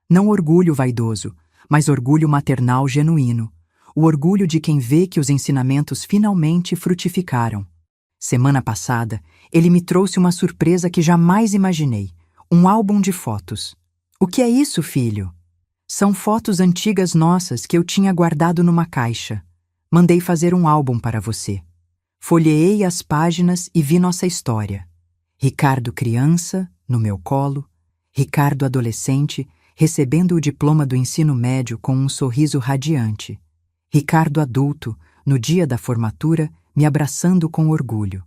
Não orgulho vaidoso, mas orgulho maternal genuíno. O orgulho de quem vê que os ensinamentos finalmente frutificaram. Semana passada, ele me trouxe uma surpresa que jamais imaginei. Um álbum de fotos. O que é isso, filho? São fotos antigas nossas que eu tinha guardado numa caixa. Mandei fazer um álbum para você. Folheei as páginas e vi nossa história. Ricardo criança, no meu colo. Ricardo adolescente, recebendo o diploma do ensino médio com um sorriso radiante. Ricardo adulto, no dia da formatura, me abraçando com orgulho.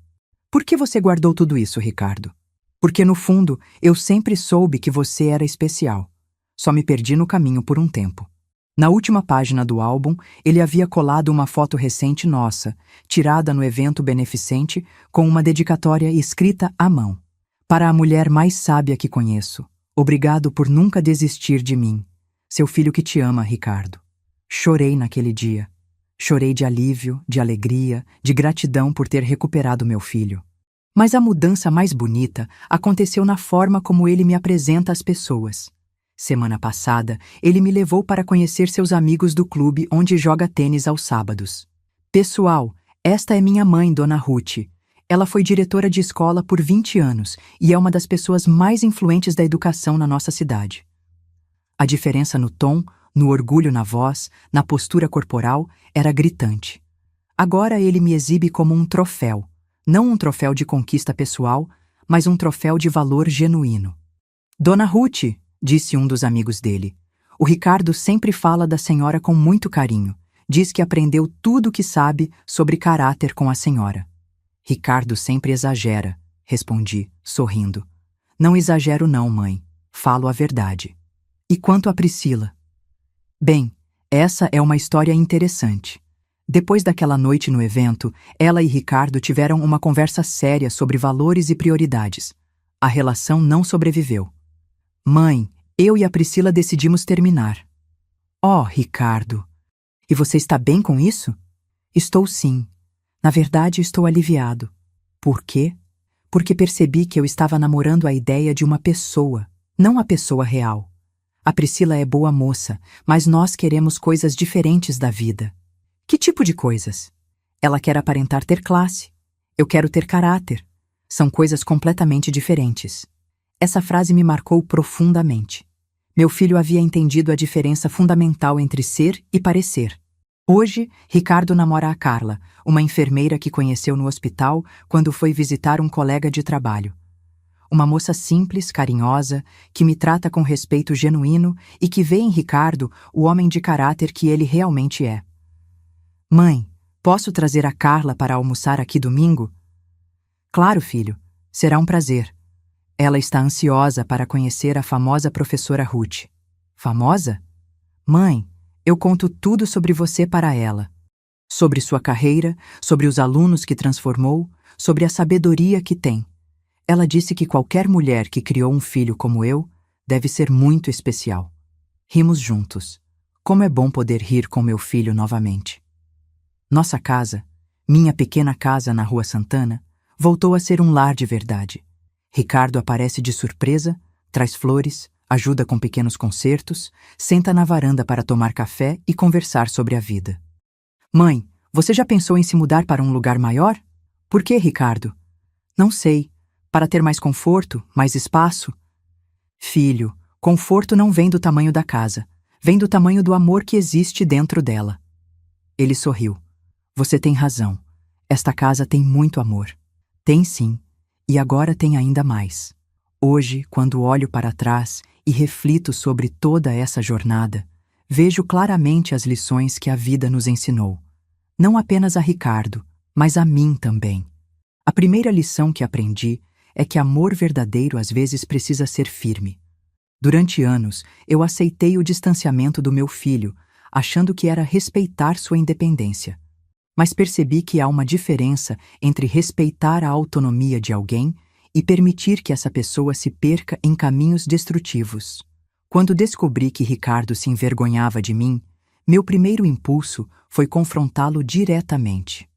Por que você guardou tudo isso, Ricardo? Porque no fundo, eu sempre soube que você era especial. Só me perdi no caminho por um tempo. Na última página do álbum, ele havia colado uma foto recente nossa, tirada no evento beneficente, com uma dedicatória escrita à mão. Para a mulher mais sábia que conheço, obrigado por nunca desistir de mim. Seu filho que te ama, Ricardo. Chorei naquele dia. Chorei de alívio, de alegria, de gratidão por ter recuperado meu filho. Mas a mudança mais bonita aconteceu na forma como ele me apresenta às pessoas. Semana passada, ele me levou para conhecer seus amigos do clube onde joga tênis aos sábados. Pessoal, esta é minha mãe, Dona Ruth. Ela foi diretora de escola por 20 anos e é uma das pessoas mais influentes da educação na nossa cidade. A diferença no tom, no orgulho na voz, na postura corporal, era gritante. Agora ele me exibe como um troféu, não um troféu de conquista pessoal, mas um troféu de valor genuíno. Dona Ruth, disse um dos amigos dele, o Ricardo sempre fala da senhora com muito carinho. Diz que aprendeu tudo o que sabe sobre caráter com a senhora. Ricardo sempre exagera, respondi, sorrindo. Não exagero não, mãe. Falo a verdade. E quanto a Priscila? Bem, essa é uma história interessante. Depois daquela noite no evento, ela e Ricardo tiveram uma conversa séria sobre valores e prioridades. A relação não sobreviveu. Mãe, eu e a Priscila decidimos terminar. Oh, Ricardo! E você está bem com isso? Estou sim. Na verdade, estou aliviado. Por quê? Porque percebi que eu estava namorando a ideia de uma pessoa, não a pessoa real. A Priscila é boa moça, mas nós queremos coisas diferentes da vida. Que tipo de coisas? Ela quer aparentar ter classe. Eu quero ter caráter. São coisas completamente diferentes. Essa frase me marcou profundamente. Meu filho havia entendido a diferença fundamental entre ser e parecer. Hoje, Ricardo namora a Carla, uma enfermeira que conheceu no hospital quando foi visitar um colega de trabalho. Uma moça simples, carinhosa, que me trata com respeito genuíno e que vê em Ricardo o homem de caráter que ele realmente é. Mãe, posso trazer a Carla para almoçar aqui domingo? Claro, filho. Será um prazer. Ela está ansiosa para conhecer a famosa professora Ruth. Famosa? Mãe, eu conto tudo sobre você para ela. Sobre sua carreira, sobre os alunos que transformou, sobre a sabedoria que tem. Ela disse que qualquer mulher que criou um filho como eu deve ser muito especial. Rimos juntos. Como é bom poder rir com meu filho novamente. Nossa casa, minha pequena casa na Rua Santana, voltou a ser um lar de verdade. Ricardo aparece de surpresa, traz flores, ajuda com pequenos concertos, senta na varanda para tomar café e conversar sobre a vida. Mãe, você já pensou em se mudar para um lugar maior? Por que, Ricardo? Não sei. Para ter mais conforto, mais espaço? Filho, conforto não vem do tamanho da casa. Vem do tamanho do amor que existe dentro dela. Ele sorriu. Você tem razão. Esta casa tem muito amor. Tem sim. E agora tem ainda mais. Hoje, quando olho para trás e reflito sobre toda essa jornada, vejo claramente as lições que a vida nos ensinou. Não apenas a Ricardo, mas a mim também. A primeira lição que aprendi é que amor verdadeiro às vezes precisa ser firme. Durante anos, eu aceitei o distanciamento do meu filho, achando que era respeitar sua independência. Mas percebi que há uma diferença entre respeitar a autonomia de alguém e permitir que essa pessoa se perca em caminhos destrutivos. Quando descobri que Ricardo se envergonhava de mim, meu primeiro impulso foi confrontá-lo diretamente.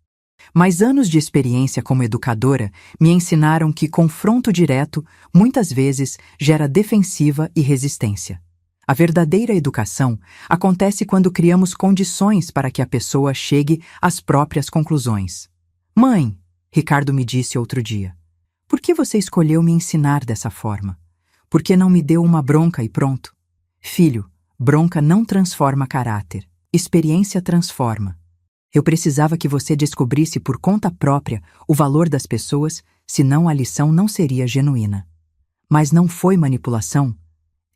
Mas anos de experiência como educadora me ensinaram que confronto direto, muitas vezes, gera defensiva e resistência. A verdadeira educação acontece quando criamos condições para que a pessoa chegue às próprias conclusões. Mãe, Ricardo me disse outro dia, por que você escolheu me ensinar dessa forma? Por que não me deu uma bronca e pronto? Filho, bronca não transforma caráter, experiência transforma. Eu precisava que você descobrisse por conta própria o valor das pessoas, senão a lição não seria genuína. Mas não foi manipulação?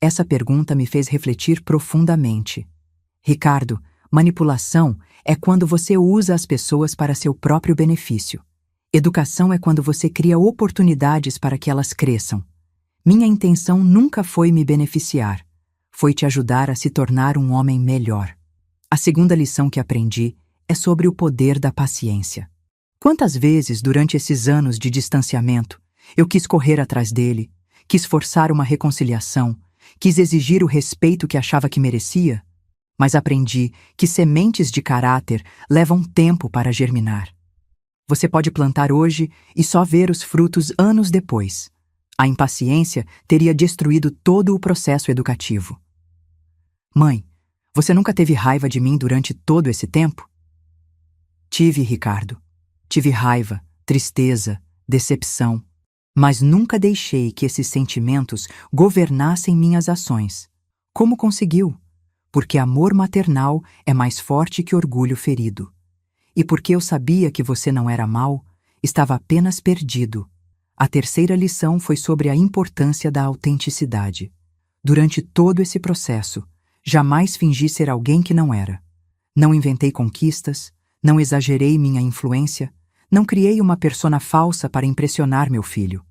Essa pergunta me fez refletir profundamente. Ricardo, manipulação é quando você usa as pessoas para seu próprio benefício. Educação é quando você cria oportunidades para que elas cresçam. Minha intenção nunca foi me beneficiar. Foi te ajudar a se tornar um homem melhor. A segunda lição que aprendi é sobre o poder da paciência. Quantas vezes, durante esses anos de distanciamento, eu quis correr atrás dele, quis forçar uma reconciliação, quis exigir o respeito que achava que merecia, mas aprendi que sementes de caráter levam tempo para germinar. Você pode plantar hoje e só ver os frutos anos depois. A impaciência teria destruído todo o processo educativo. Mãe, você nunca teve raiva de mim durante todo esse tempo? Tive, Ricardo. Tive raiva, tristeza, decepção. Mas nunca deixei que esses sentimentos governassem minhas ações. Como conseguiu? Porque amor maternal é mais forte que orgulho ferido. E porque eu sabia que você não era mau, estava apenas perdido. A terceira lição foi sobre a importância da autenticidade. Durante todo esse processo, jamais fingi ser alguém que não era. Não inventei conquistas, não exagerei minha influência, não criei uma persona falsa para impressionar meu filho.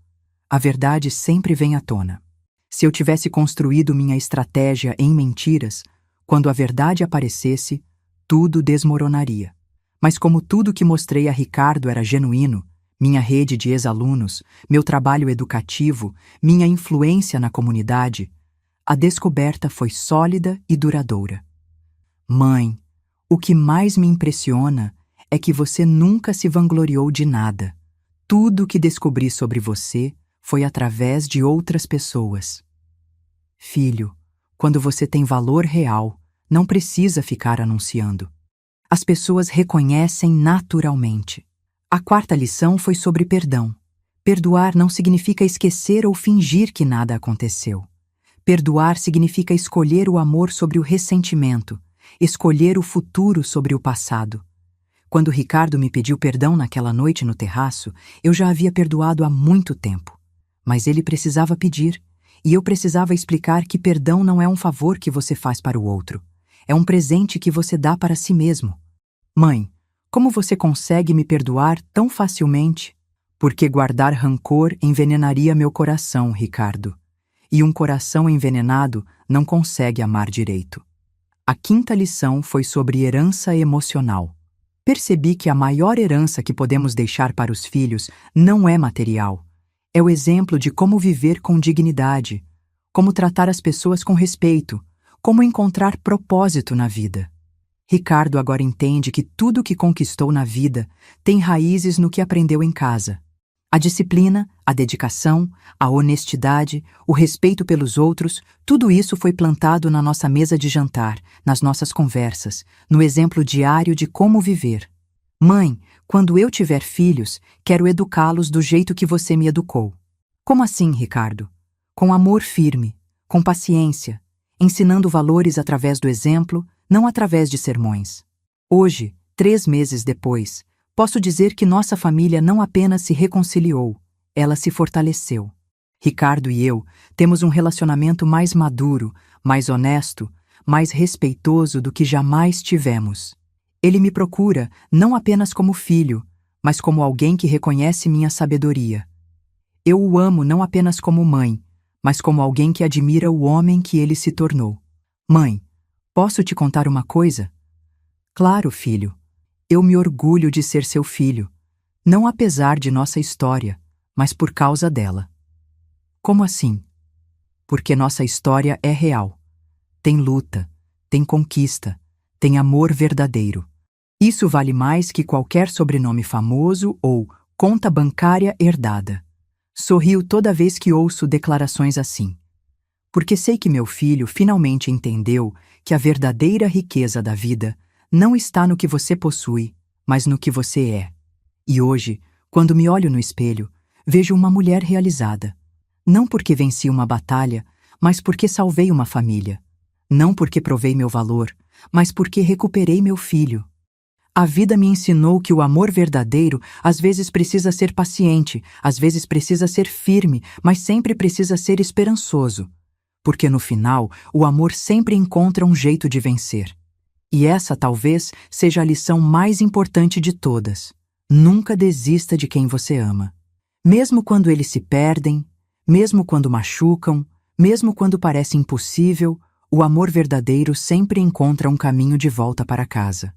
A verdade sempre vem à tona. Se eu tivesse construído minha estratégia em mentiras, quando a verdade aparecesse, tudo desmoronaria. Mas como tudo que mostrei a Ricardo era genuíno, minha rede de ex-alunos, meu trabalho educativo, minha influência na comunidade, a descoberta foi sólida e duradoura. Mãe, o que mais me impressiona é que você nunca se vangloriou de nada. Tudo o que descobri sobre você foi através de outras pessoas. Filho, quando você tem valor real, não precisa ficar anunciando. As pessoas reconhecem naturalmente. A quarta lição foi sobre perdão. Perdoar não significa esquecer ou fingir que nada aconteceu. Perdoar significa escolher o amor sobre o ressentimento, escolher o futuro sobre o passado. Quando Ricardo me pediu perdão naquela noite no terraço, eu já havia perdoado há muito tempo. Mas ele precisava pedir, e eu precisava explicar que perdão não é um favor que você faz para o outro. É um presente que você dá para si mesmo. Mãe, como você consegue me perdoar tão facilmente? Porque guardar rancor envenenaria meu coração, Ricardo. E um coração envenenado não consegue amar direito. A quinta lição foi sobre herança emocional. Percebi que a maior herança que podemos deixar para os filhos não é material. É o exemplo de como viver com dignidade, como tratar as pessoas com respeito, como encontrar propósito na vida. Ricardo agora entende que tudo o que conquistou na vida tem raízes no que aprendeu em casa. A disciplina, a dedicação, a honestidade, o respeito pelos outros, tudo isso foi plantado na nossa mesa de jantar, nas nossas conversas, no exemplo diário de como viver. Mãe, quando eu tiver filhos, quero educá-los do jeito que você me educou. Como assim, Ricardo? Com amor firme, com paciência, ensinando valores através do exemplo, não através de sermões. Hoje, 3 meses depois, posso dizer que nossa família não apenas se reconciliou, ela se fortaleceu. Ricardo e eu temos um relacionamento mais maduro, mais honesto, mais respeitoso do que jamais tivemos. Ele me procura não apenas como filho, mas como alguém que reconhece minha sabedoria. Eu o amo não apenas como mãe, mas como alguém que admira o homem que ele se tornou. Mãe, posso te contar uma coisa? Claro, filho. Eu me orgulho de ser seu filho, não apesar de nossa história, mas por causa dela. Como assim? Porque nossa história é real. Tem luta, tem conquista, tem amor verdadeiro. Isso vale mais que qualquer sobrenome famoso ou conta bancária herdada. Sorrio toda vez que ouço declarações assim. Porque sei que meu filho finalmente entendeu que a verdadeira riqueza da vida não está no que você possui, mas no que você é. E hoje, quando me olho no espelho, vejo uma mulher realizada. Não porque venci uma batalha, mas porque salvei uma família. Não porque provei meu valor, mas porque recuperei meu filho. A vida me ensinou que o amor verdadeiro às vezes precisa ser paciente, às vezes precisa ser firme, mas sempre precisa ser esperançoso. Porque no final, o amor sempre encontra um jeito de vencer. E essa talvez seja a lição mais importante de todas. Nunca desista de quem você ama. Mesmo quando eles se perdem, mesmo quando machucam, mesmo quando parece impossível, o amor verdadeiro sempre encontra um caminho de volta para casa.